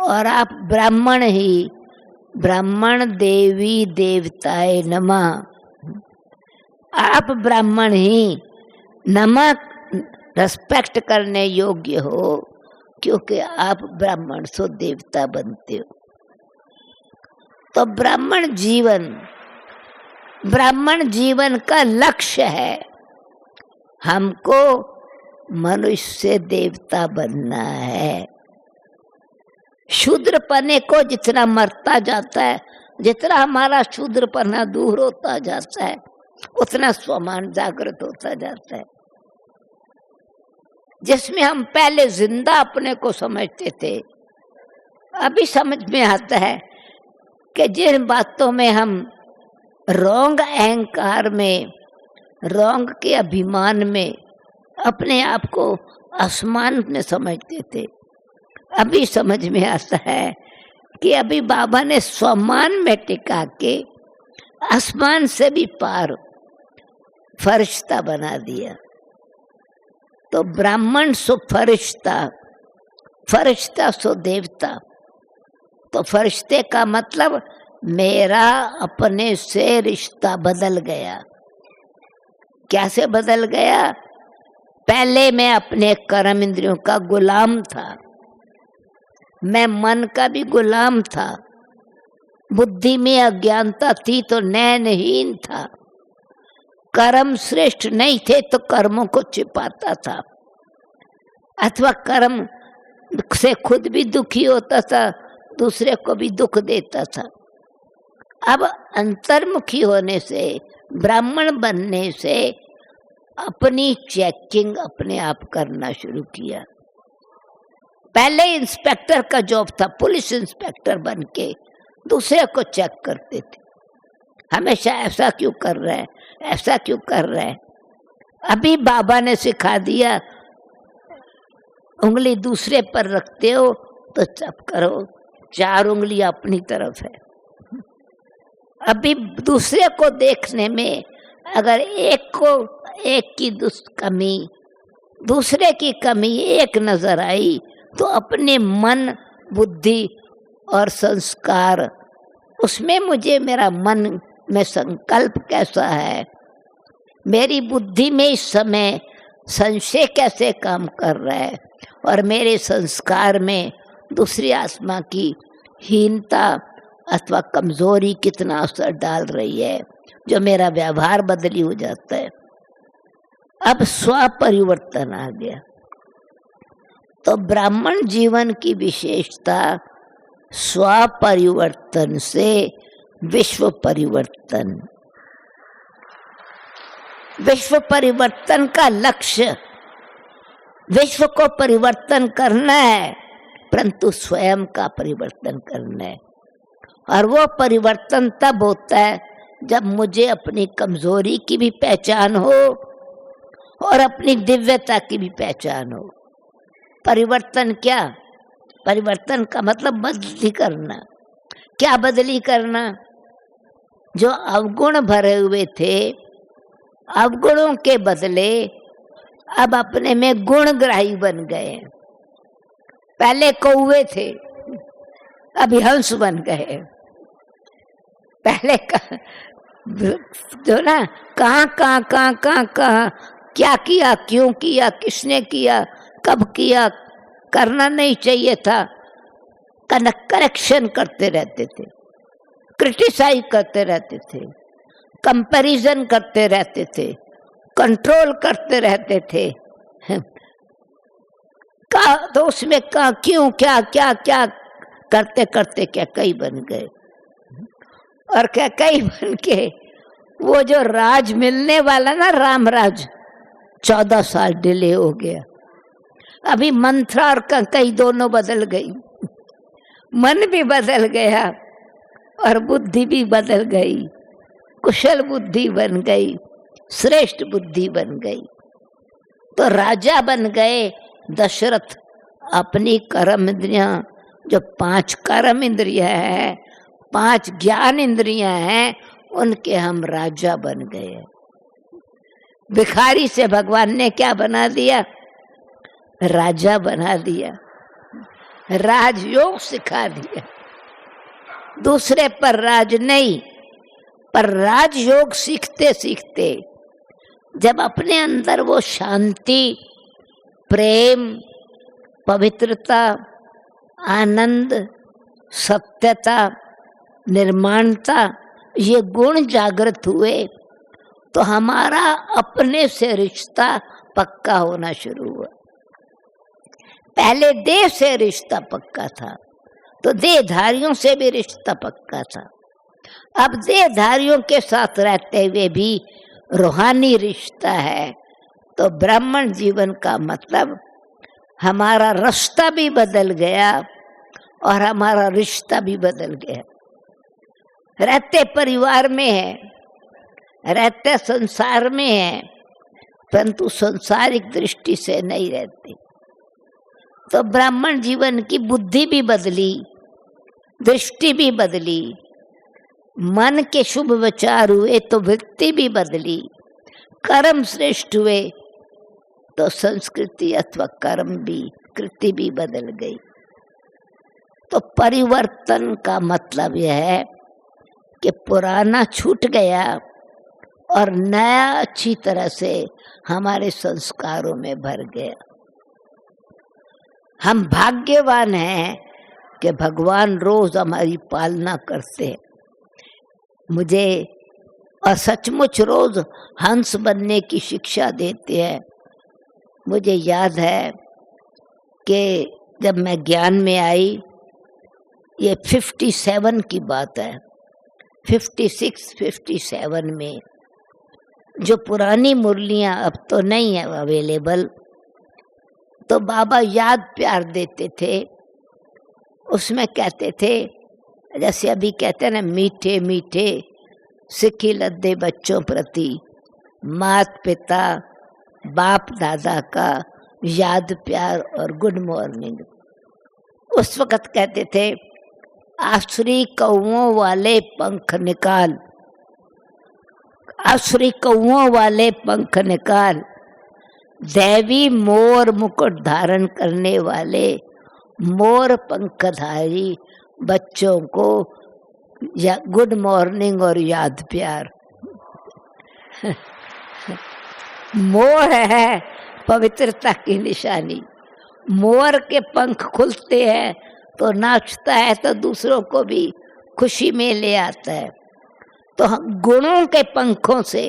और आप ब्राह्मण ही, ब्राह्मण देवी देवताए नमः, आप ब्राह्मण ही नमः रेस्पेक्ट करने योग्य हो, क्योंकि आप ब्राह्मण सो देवता बनते हो। तो ब्राह्मण जीवन का लक्ष्य है। हमको मनुष्य से देवता बनना है। शूद्रपने को जितना मरता जाता है, जितना हमारा शूद्रपना दूर होता जाता है, उतना स्वमान जागृत होता जाता है। जिसमें हम पहले जिंदा अपने को समझते थे, अभी समझ में आता है कि जिन बातों में हम रॉन्ग अहंकार में, रॉन्ग के अभिमान में अपने आप को आसमान में समझते थे, अभी समझ में आता है कि अभी बाबा ने स्वमान में टिका के आसमान से भी पार फरिश्ता बना दिया। तो ब्राह्मण सो फरिश्ता, फरिश्ता सो देवता। तो फरिश्ते का मतलब मेरा अपने से रिश्ता बदल गया। कैसे बदल गया? पहले मैं अपने कर्म इंद्रियों का गुलाम था, मैं मन का भी गुलाम था, बुद्धि में अज्ञानता थी तो नैनहीन था, कर्म श्रेष्ठ नहीं थे तो कर्मों को छिपाता था, अथवा कर्म से खुद भी दुखी होता था, दूसरे को भी दुख देता था। अब अंतर्मुखी होने से, ब्राह्मण बनने से अपनी चेकिंग अपने आप करना शुरू किया। पहले इंस्पेक्टर का जॉब था, पुलिस इंस्पेक्टर बन के दूसरे को चेक करते थे, हमेशा ऐसा क्यों कर रहा है, ऐसा क्यों कर रहा है। अभी बाबा ने सिखा दिया, उंगली दूसरे पर रखते हो तो चुप करो, 4 उंगलियां अपनी तरफ है। अभी दूसरे को देखने में अगर एक की कमी, दूसरे की कमी एक नजर आई तो अपने मन, बुद्धि और संस्कार, उसमें मुझे मेरा मन में संकल्प कैसा है, मेरी बुद्धि में इस समय संशय कैसे काम कर रहा है, और मेरे संस्कार में दूसरी आत्मा की हीनता अथवा कमजोरी कितना असर डाल रही है, जो मेरा व्यवहार बदली हो जाता है। अब स्व परिवर्तन आ गया। तो ब्राह्मण जीवन की विशेषता स्व परिवर्तन से विश्व परिवर्तन, विश्व परिवर्तन का लक्ष्य विश्व को परिवर्तन करना है, परंतु स्वयं का परिवर्तन करना है। और वो परिवर्तन तब होता है जब मुझे अपनी कमजोरी की भी पहचान हो और अपनी दिव्यता की भी पहचान हो। परिवर्तन क्या? परिवर्तन का मतलब बदली करना। क्या बदली करना? जो अवगुण भरे हुए थे, अवगुणों के बदले अब अपने में गुणग्राही बन गए। पहले कौवे थे, अभी हंस बन गए। पहले जो ना कहाँ क्या किया, क्यों किया, किसने किया, कब किया, करना नहीं चाहिए था, करेक्शन करते रहते थे, क्रिटिसाइज करते रहते थे, कंपैरिजन करते रहते थे, कंट्रोल करते रहते थे। का तो उसमें का क्यों, क्या क्या क्या करते करते क्या कई बन गए। और क्या कई बन के वो जो राज मिलने वाला ना, राम राज, 14 साल डिले हो गया। अभी मंत्रा और कई दोनों बदल गई, मन भी बदल गया और बुद्धि भी बदल गई, कुशल बुद्धि बन गई, श्रेष्ठ बुद्धि बन गई। तो राजा बन गए दशरथ। अपनी कर्म इंद्रियां, जो 5 कर्म इंद्रियां हैं, 5 ज्ञान इंद्रियां हैं, उनके हम राजा बन गए। भिखारी से भगवान ने क्या बना दिया? राजा बना दिया, राजयोग सिखा दिया। दूसरे पर राज नहीं, पर राजयोग सीखते सीखते जब अपने अंदर वो शांति, प्रेम, पवित्रता, आनंद, सत्यता, निर्माणता, ये गुण जागृत हुए तो हमारा अपने से रिश्ता पक्का होना शुरू हुआ। पहले देह से रिश्ता पक्का था, तो देहधारियों से भी रिश्ता पक्का था। अब देहधारियों के साथ रहते हुए भी रूहानी रिश्ता है। तो ब्राह्मण जीवन का मतलब हमारा रास्ता भी बदल गया और हमारा रिश्ता भी बदल गया। रहते परिवार में है, रहते संसार में है, परंतु सांसारिक दृष्टि से नहीं रहते। तो ब्राह्मण जीवन की बुद्धि भी बदली, दृष्टि भी बदली, मन के शुभ विचार हुए तो वृत्ति भी बदली, कर्म श्रेष्ठ हुए तो संस्कृति अथवा कर्म भी, कृति भी बदल गई। तो परिवर्तन का मतलब यह है कि पुराना छूट गया और नया अच्छी तरह से हमारे संस्कारों में भर गया। हम भाग्यवान हैं कि भगवान रोज हमारी पालना करते हैं। मुझे और सचमुच रोज हंस बनने की शिक्षा देते हैं। मुझे याद है कि जब मैं ज्ञान में आई, ये 57 की बात है, 56-57 में, जो पुरानी मुरलियां अब तो नहीं है अवेलेबल, तो बाबा याद प्यार देते थे। उसमें कहते थे, जैसे अभी कहते हैं ना, मीठे मीठे सिक्खी लद्दे बच्चों प्रति मात पिता बाप दादा का याद प्यार और गुड मॉर्निंग। उस वक्त कहते थे, आसुरी कौओं वाले पंख निकाल, आसुरी कौओं वाले पंख निकाल, दैवी मोर मुकुट धारण करने वाले मोर पंखधारी बच्चों को या गुड मॉर्निंग और याद प्यार। मोर है पवित्रता की निशानी। मोर के पंख खुलते हैं तो नाचता है, तो दूसरों को भी खुशी में ले आता है। तो हम गुणों के पंखों से,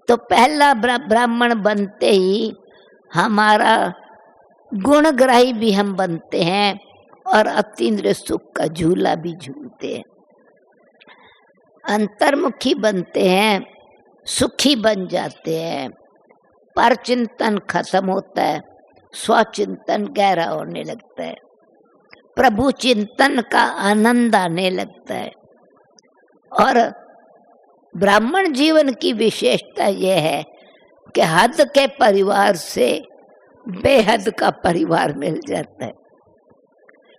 तो पहला ब्राह्मण बनते ही हमारा गुणग्राही भी हम बनते हैं और अतीन्द्रिय सुख का झूला भी झूलते हैं। अंतर्मुखी बनते हैं, सुखी बन जाते हैं, पर चिंतन खत्म होता है, स्वचिंतन गहरा होने लगता है, प्रभु चिंतन का आनंद आने लगता है। और ब्राह्मण जीवन की विशेषता यह है कि हद के परिवार से बेहद का परिवार मिल जाता है।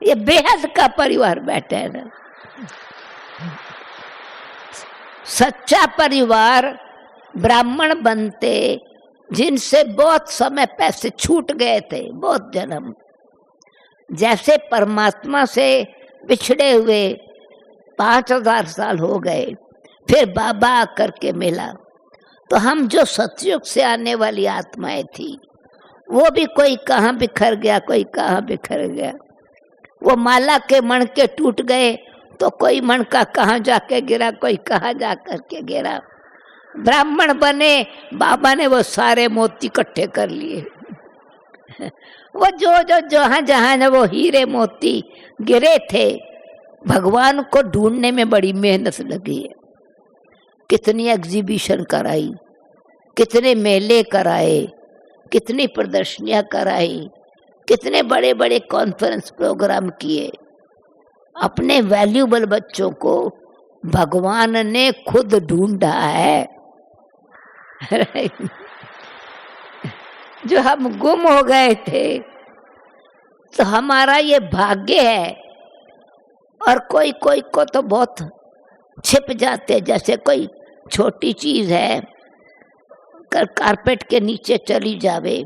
ये बेहद का परिवार बैठा है ना, सच्चा परिवार ब्राह्मण बनते जिनसे बहुत समय पैसे छूट गए थे, बहुत जन्म, जैसे परमात्मा से बिछड़े हुए 5000 साल हो गए, फिर बाबा आकर के मिला, तो हम जो सतयुग से आने वाली आत्माएं थी वो भी कोई कहाँ बिखर गया, कोई कहाँ बिखर गया। वो माला के मणके टूट गए तो कोई मणका कहाँ जाके गिरा, कोई कहाँ जा करके गिरा। ब्राह्मण बने, बाबा ने वो सारे मोती इकट्ठे कर लिए। वो जो जहाँ जहाँ वो हीरे मोती गिरे थे, भगवान को ढूंढने में बड़ी मेहनत लगी है। कितनी एग्जीबिशन कराई, कितने मेले कराए, कितनी प्रदर्शनियां कराई, कितने बड़े बड़े कॉन्फ्रेंस प्रोग्राम किए। अपने वैल्यूबल बच्चों को भगवान ने खुद ढूंढा है। जो हम गुम हो गए थे, तो हमारा ये भाग्य है। और कोई कोई को तो बहुत छिप जाते, जैसे कोई छोटी चीज है कारपेट के नीचे चली जावे,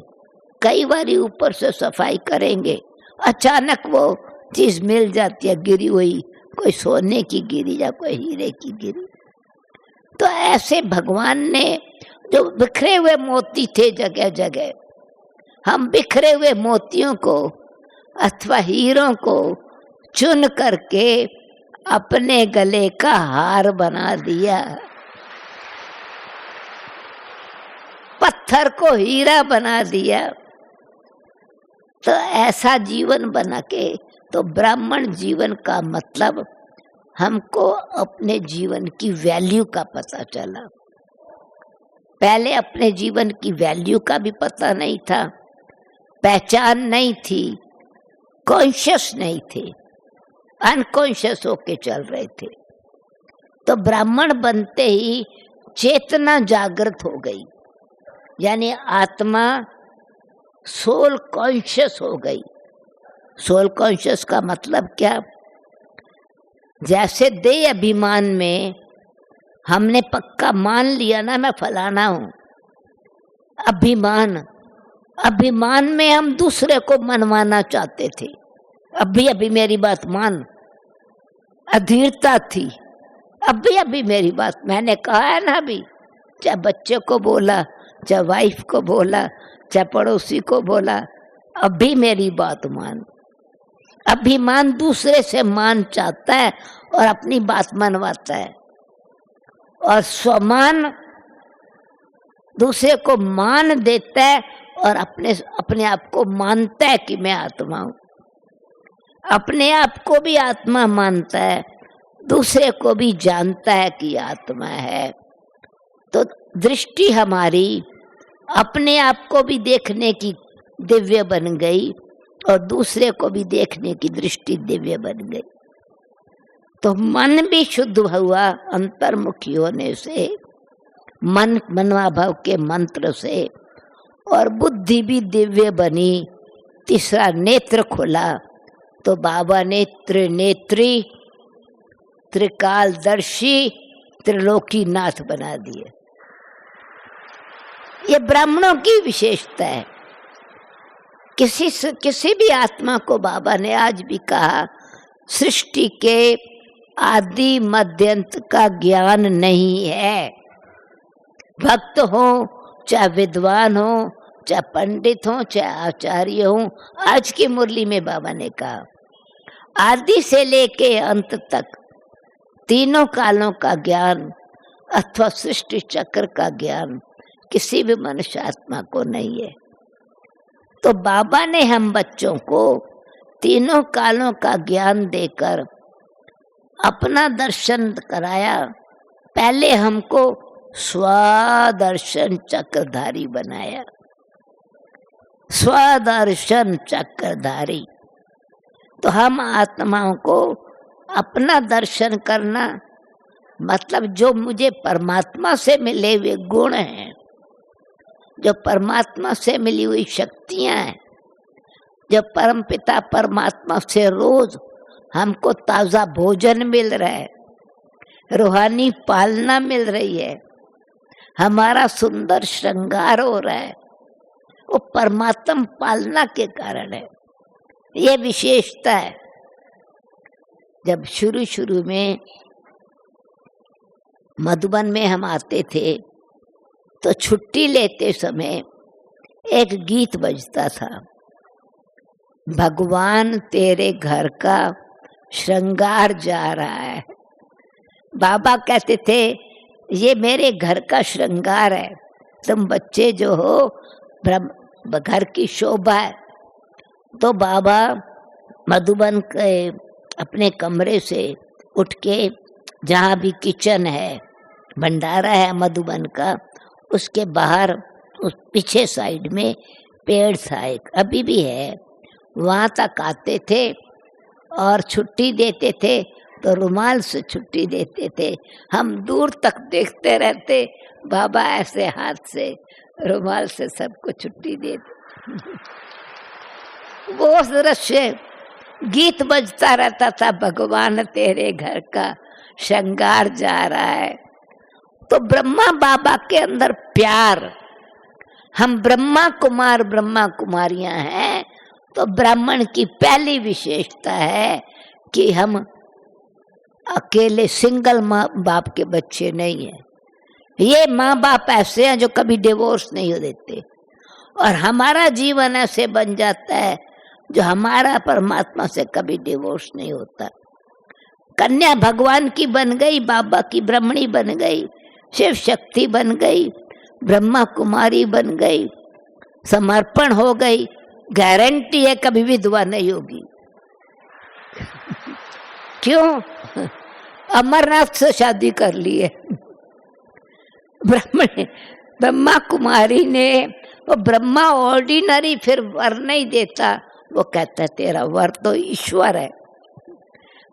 कई बारी ऊपर से सफाई करेंगे, अचानक वो चीज मिल जाती है गिरी हुई, कोई सोने की गिरी या कोई हीरे की गिरी। तो ऐसे भगवान ने जो बिखरे हुए मोती थे जगह जगह, हम बिखरे हुए मोतियों को अथवा हीरों को चुन करके अपने गले का हार बना दिया, पत्थर को हीरा बना दिया। तो ऐसा जीवन बना के, तो ब्राह्मण जीवन का मतलब हमको अपने जीवन की वैल्यू का पता चला। पहले अपने जीवन की वैल्यू का भी पता नहीं था, पहचान नहीं थी, कॉन्शियस नहीं थे, अनकॉन्शियस होके चल रहे थे। तो ब्राह्मण बनते ही चेतना जागृत हो गई, यानी आत्मा सोल कॉन्शियस हो गई। सोल कॉन्शियस का मतलब क्या? जैसे देह अभिमान में हमने पक्का मान लिया ना मैं फलाना हूं, अभिमान, अभिमान में हम दूसरे को मनवाना चाहते थे, अभी मेरी बात मान, अधीरता थी, अभी मेरी बात, मैंने कहा है ना, अभी चाहे बच्चे को बोला, चाहे वाइफ को बोला, चाहे पड़ोसी को बोला, अभी मेरी बात मान। अभिमान दूसरे से मान चाहता है और अपनी बात मनवाता है, और स्वमान दूसरे को मान देता है और अपने आप को मानता है कि मैं आत्मा हूं। अपने आप को भी आत्मा मानता है, दूसरे को भी जानता है कि आत्मा है। तो दृष्टि हमारी अपने आप को भी देखने की दिव्य बन गई और दूसरे को भी देखने की दृष्टि दिव्य बन गई। तो मन भी शुद्ध हुआ अंतर्मुखी होने से, मनवाभाव के मंत्र से, और बुद्धि भी दिव्य बनी। तीसरा नेत्र खुला, तो बाबा ने त्रिनेत्री, त्रिकालदर्शी, त्रिलोकीनाथ बना दिए। ये ब्राह्मणों की विशेषता है। किसी भी आत्मा को बाबा ने आज भी कहा, सृष्टि के आदि मध्यंत का ज्ञान नहीं है। भक्त हो चाहे विद्वान हो, चाहे पंडित हो, चाहे आचार्य हो, आज की मुरली में बाबा ने कहा आदि से लेके अंत तक तीनों कालों का ज्ञान अथवा सृष्टि चक्र का ज्ञान किसी भी मनुष्य आत्मा को नहीं है। तो बाबा ने हम बच्चों को तीनों कालों का ज्ञान देकर अपना दर्शन कराया। पहले हमको स्वदर्शन चक्रधारी बनाया। स्वदर्शन चक्रधारी, तो हम आत्माओं को अपना दर्शन करना मतलब जो मुझे परमात्मा से मिले हुए गुण हैं, जो परमात्मा से मिली हुई शक्तियां हैं, जो परमपिता परमात्मा से रोज हमको ताजा भोजन मिल रहा है, रूहानी पालना मिल रही है, हमारा सुंदर श्रृंगार हो रहा है, वो परमात्मा पालना के कारण है। ये विशेषता है। जब शुरू में मधुबन में हम आते थे तो छुट्टी लेते समय एक गीत बजता था, भगवान तेरे घर का श्रृंगार जा रहा है। बाबा कहते थे ये मेरे घर का श्रृंगार है, तुम बच्चे जो हो घर की शोभा है। तो बाबा मधुबन के अपने कमरे से उठ के, जहाँ भी किचन है, भंडारा है मधुबन का, उसके बाहर उस पीछे साइड में पेड़ था एक, अभी भी है, वहाँ तक आते थे और छुट्टी देते थे तो रुमाल से छुट्टी देते थे। हम दूर तक देखते रहते, बाबा ऐसे हाथ से रुमाल से सबको छुट्टी देते। वो दृश्य गीत बजता रहता था, भगवान तेरे घर का श्रृंगार जा रहा है। तो ब्रह्मा बाबा के अंदर प्यार, हम ब्रह्मा कुमार ब्रह्मा कुमारियां हैं। तो ब्राह्मण की पहली विशेषता है कि हम अकेले सिंगल माँ बाप के बच्चे नहीं हैं। ये माँ बाप ऐसे हैं जो कभी डिवोर्स नहीं हो देते, और हमारा जीवन ऐसे बन जाता है जो हमारा परमात्मा से कभी डिवोर्स नहीं होता। कन्या भगवान की बन गई, बाबा की ब्रह्मणी बन गई, शिव शक्ति बन गई, ब्रह्मा कुमारी बन गई, समर्पण हो गई, गारंटी है कभी विधवा नहीं होगी। क्यों? अमरनाथ से शादी कर ली है। ब्रह्मा कुमारी ने, वो ब्रह्मा ऑर्डिनरी फिर वर नहीं देता, वो कहता तेरा वर तो ईश्वर है।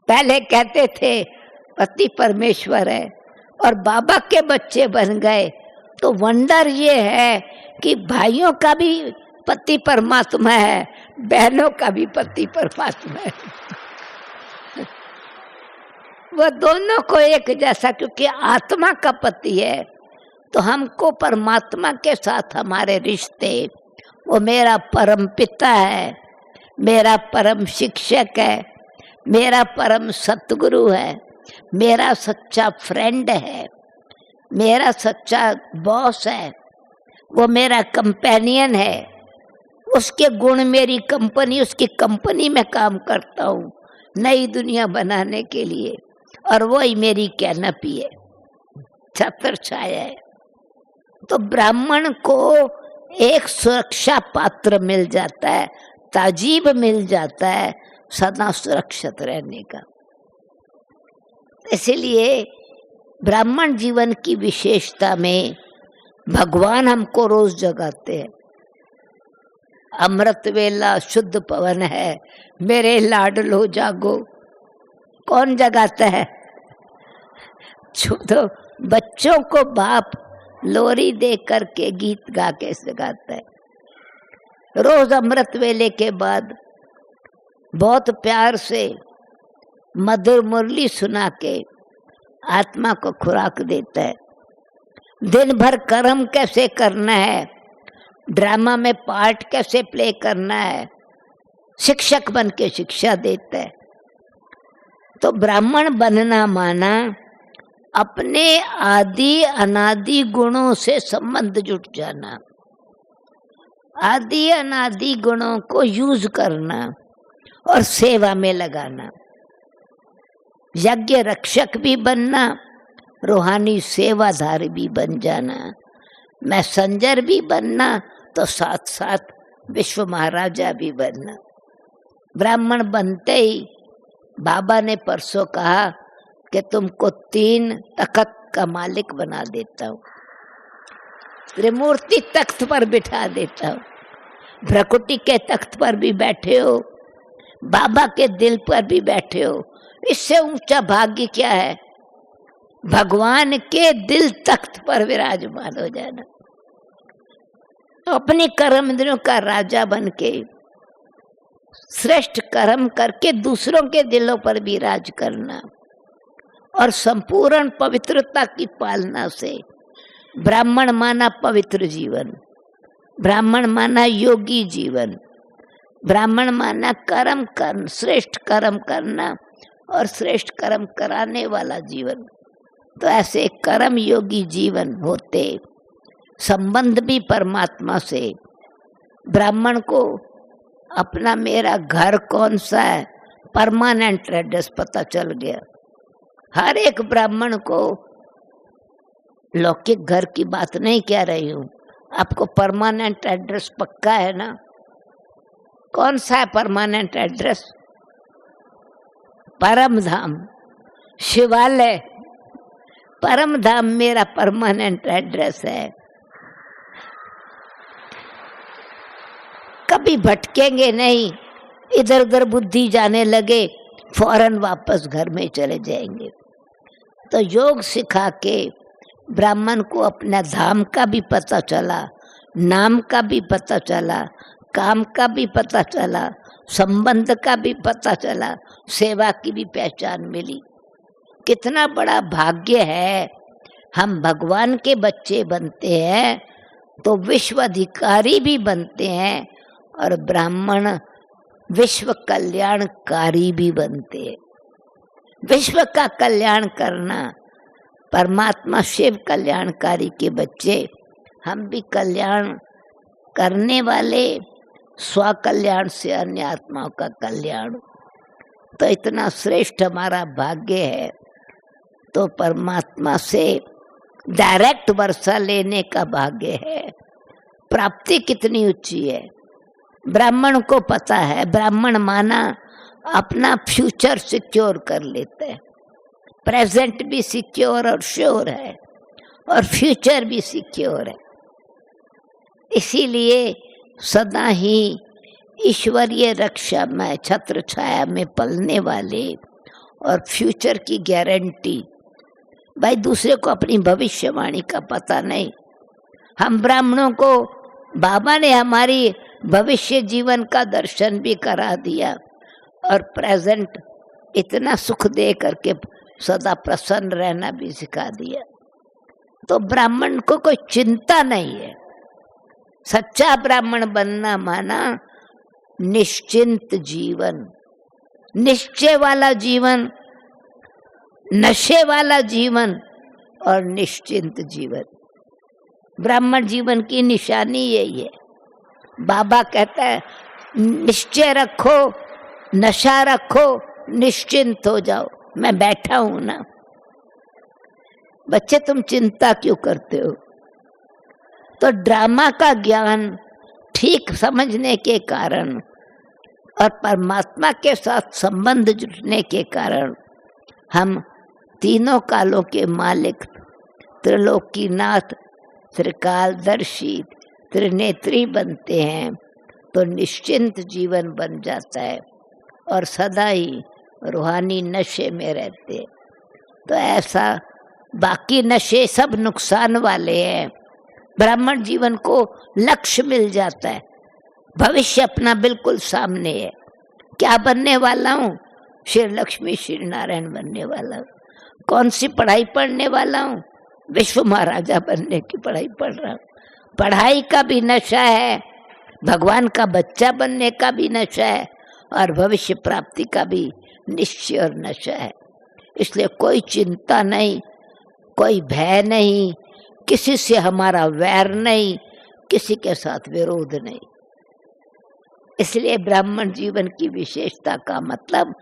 पहले कहते थे पति परमेश्वर है, और बाबा के बच्चे बन गए। तो वंडर ये है कि भाइयों का भी पति परमात्मा है, बहनों का भी पति परमात्मा है। वो दोनों को एक जैसा, क्योंकि आत्मा का पति है। तो हमको परमात्मा के साथ हमारे रिश्ते, वो मेरा परम पिता है, मेरा परम शिक्षक है, मेरा परम सतगुरु है, मेरा सच्चा फ्रेंड है, मेरा सच्चा बॉस है, वो मेरा कंपेनियन है, उसके गुण मेरी कंपनी, उसकी कंपनी में काम करता हूँ नई दुनिया बनाने के लिए, और वही मेरी कैनपी है, छत्र छाया है। तो ब्राह्मण को एक सुरक्षा पात्र मिल जाता है, ताजीब मिल जाता है सदा सुरक्षित रहने का। इसलिए ब्राह्मण जीवन की विशेषता में भगवान हमको रोज जगाते हैं। अमृत वेला शुद्ध पवन है, मेरे लाडलो जागो। कौन जगाता है? तो बच्चों को बाप लोरी दे करके गीत गा के जगाता है। रोज अमृत वेले के बाद बहुत प्यार से मधुर मुरली सुना के आत्मा को खुराक देता है। दिन भर कर्म कैसे करना है, ड्रामा में पार्ट कैसे प्ले करना है, शिक्षक बन के शिक्षा देता है। तो ब्राह्मण बनना माना अपने आदि अनादि गुणों से संबंध जुट जाना, आदि अनादि गुणों को यूज करना और सेवा में लगाना। यज्ञ रक्षक भी बनना, रूहानी सेवाधारी भी बन जाना, मैसेंजर भी बनना, तो साथ साथ विश्व महाराजा भी बनना। ब्राह्मण बनते ही बाबा ने परसों कहा कि तुमको 3 तख्त का मालिक बना देता हूँ, त्रिमूर्ति तख्त पर बिठा देता हूँ। भ्रकुटी के तख्त पर भी बैठे हो, बाबा के दिल पर भी बैठे हो। इससे ऊंचा भाग्य क्या है? भगवान के दिल तख्त पर विराजमान हो जाना, अपने कर्म इंद्रियों का राजा बन के श्रेष्ठ कर्म करके दूसरों के दिलों पर भी राज करना, और संपूर्ण पवित्रता की पालना से ब्राह्मण माना पवित्र जीवन, ब्राह्मण माना योगी जीवन, ब्राह्मण माना कर्म करना, श्रेष्ठ कर्म करना और श्रेष्ठ कर्म कराने वाला जीवन। तो ऐसे कर्म योगी जीवन होते, संबंध भी परमात्मा से। ब्राह्मण को अपना मेरा घर कौन सा है, परमानेंट एड्रेस पता चल गया। हर एक ब्राह्मण को, लौकिक घर की बात नहीं कह रही हूँ, आपको परमानेंट एड्रेस पक्का है ना? कौन सा है परमानेंट एड्रेस? परम धाम, शिवालय। परम धाम मेरा परमानेंट एड्रेस है। कभी भटकेंगे नहीं, इधर उधर बुद्धि जाने लगे फौरन वापस घर में चले जाएंगे। तो योग सिखा के ब्राह्मण को अपना धाम का भी पता चला, नाम का भी पता चला, काम का भी पता चला, संबंध का भी पता चला, सेवा की भी पहचान मिली। कितना बड़ा भाग्य है। हम भगवान के बच्चे बनते हैं तो विश्व अधिकारी भी बनते हैं, और ब्राह्मण विश्व कल्याणकारी भी बनते हैं। विश्व का कल्याण करना, परमात्मा शिव कल्याणकारी के बच्चे, हम भी कल्याण करने वाले, स्व कल्याण से अन्य आत्माओं का कल्याण। तो इतना श्रेष्ठ हमारा भाग्य है। तो परमात्मा से डायरेक्ट वर्षा लेने का भाग्य है। प्राप्ति कितनी ऊंची है, ब्राह्मण को पता है। ब्राह्मण माना अपना फ्यूचर सिक्योर कर लेता है, प्रेजेंट भी सिक्योर और श्योर है, और फ्यूचर भी सिक्योर है। इसीलिए सदा ही ईश्वरीय रक्षा में, छत्र छाया में पलने वाले और फ्यूचर की गारंटी। भाई दूसरे को अपनी भविष्यवाणी का पता नहीं। हम ब्राह्मणों को बाबा ने हमारी भविष्य जीवन का दर्शन भी करा दिया, और प्रेजेंट इतना सुख दे करके सदा प्रसन्न रहना भी सिखा दिया। तो ब्राह्मण को कोई चिंता नहीं है। सच्चा ब्राह्मण बनना माना निश्चिंत जीवन, निश्चय वाला जीवन, नशे वाला जीवन और निश्चिंत जीवन। ब्राह्मण जीवन की निशानी यही है। बाबा कहता है निश्चय रखो, नशा रखो, निश्चिंत हो जाओ। मैं बैठा हूं ना। बच्चे तुम चिंता क्यों करते हो? तो ड्रामा का ज्ञान ठीक समझने के कारण और परमात्मा के साथ संबंध जुड़ने के कारण हम तीनों कालों के मालिक, त्रिलोकीनाथ, त्रिकालदर्शी, त्रिनेत्री बनते हैं। तो निश्चिंत जीवन बन जाता है और सदा ही रूहानी नशे में रहते हैं। तो ऐसा बाकी नशे सब नुकसान वाले हैं। ब्राह्मण जीवन को लक्ष्य मिल जाता है, भविष्य अपना बिल्कुल सामने है। क्या बनने वाला हूँ? श्री लक्ष्मी श्री नारायण बनने वाला हूँ। कौन सी पढ़ाई पढ़ने वाला हूँ? विश्व महाराजा बनने की पढ़ाई पढ़ रहा हूँ। पढ़ाई का भी नशा है, भगवान का बच्चा बनने का भी नशा है, और भविष्य प्राप्ति का भी निश्चय और नशा है। इसलिए कोई चिंता नहीं, कोई भय नहीं, किसी से हमारा वैर नहीं, किसी के साथ विरोध नहीं। इसलिए ब्राह्मण जीवन की विशेषता का मतलब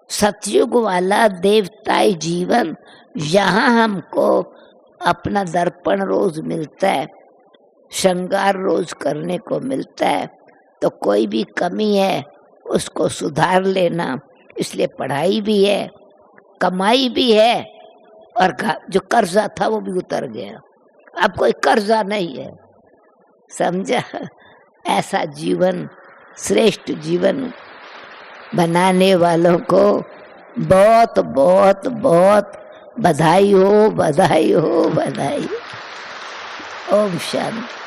सतयुग वाला देवताई जीवन, यहाँ हमको अपना दर्पण रोज मिलता है, श्रृंगार रोज करने को मिलता है। तो कोई भी कमी है उसको सुधार लेना, इसलिए पढ़ाई भी है, कमाई भी है, और जो कर्जा था वो भी उतर गया, अब कोई कर्जा नहीं है। समझा? ऐसा जीवन, श्रेष्ठ जीवन बनाने वालों को बहुत बहुत बहुत बधाई हो, बधाई हो, बधाई। ओम शांति।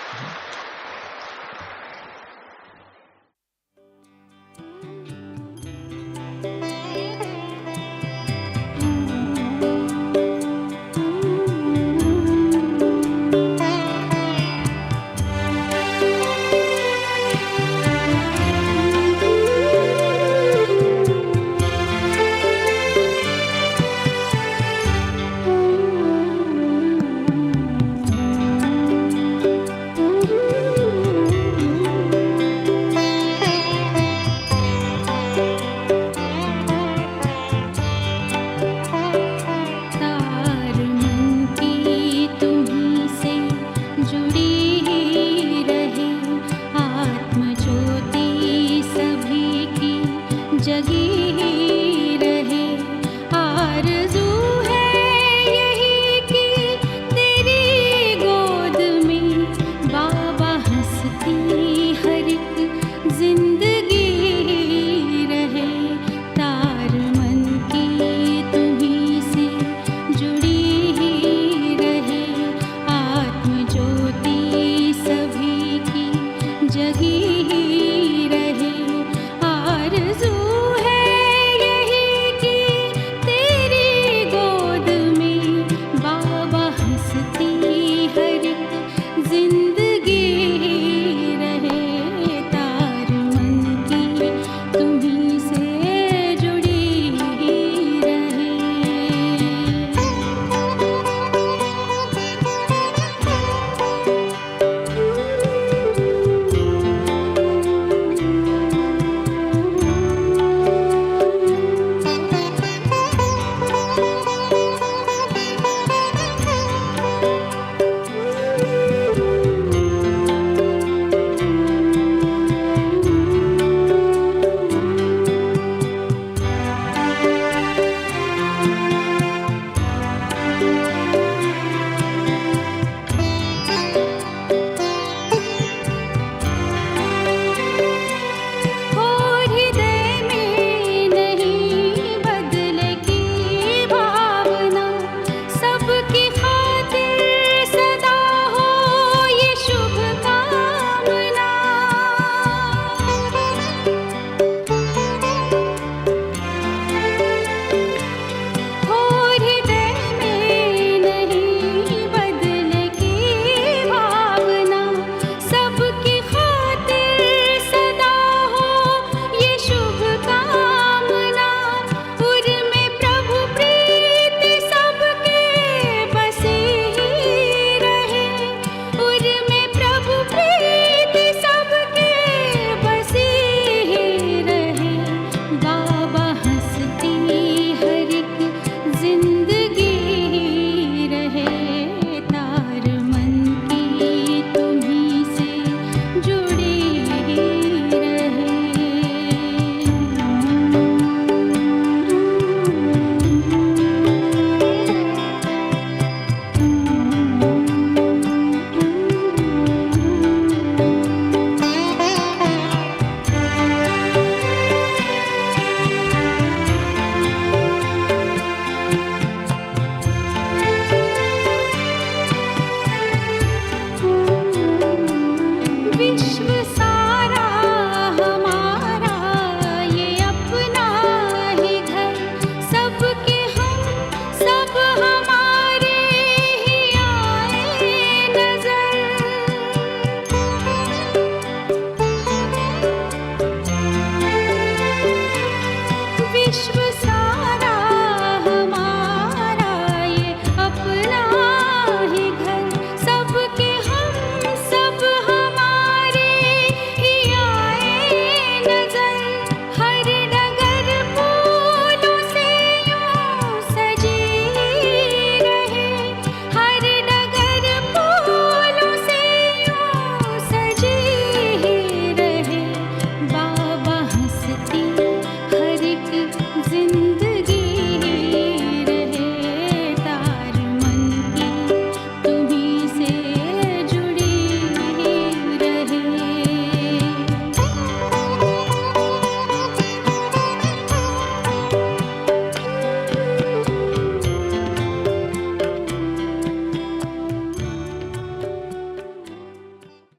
विश्व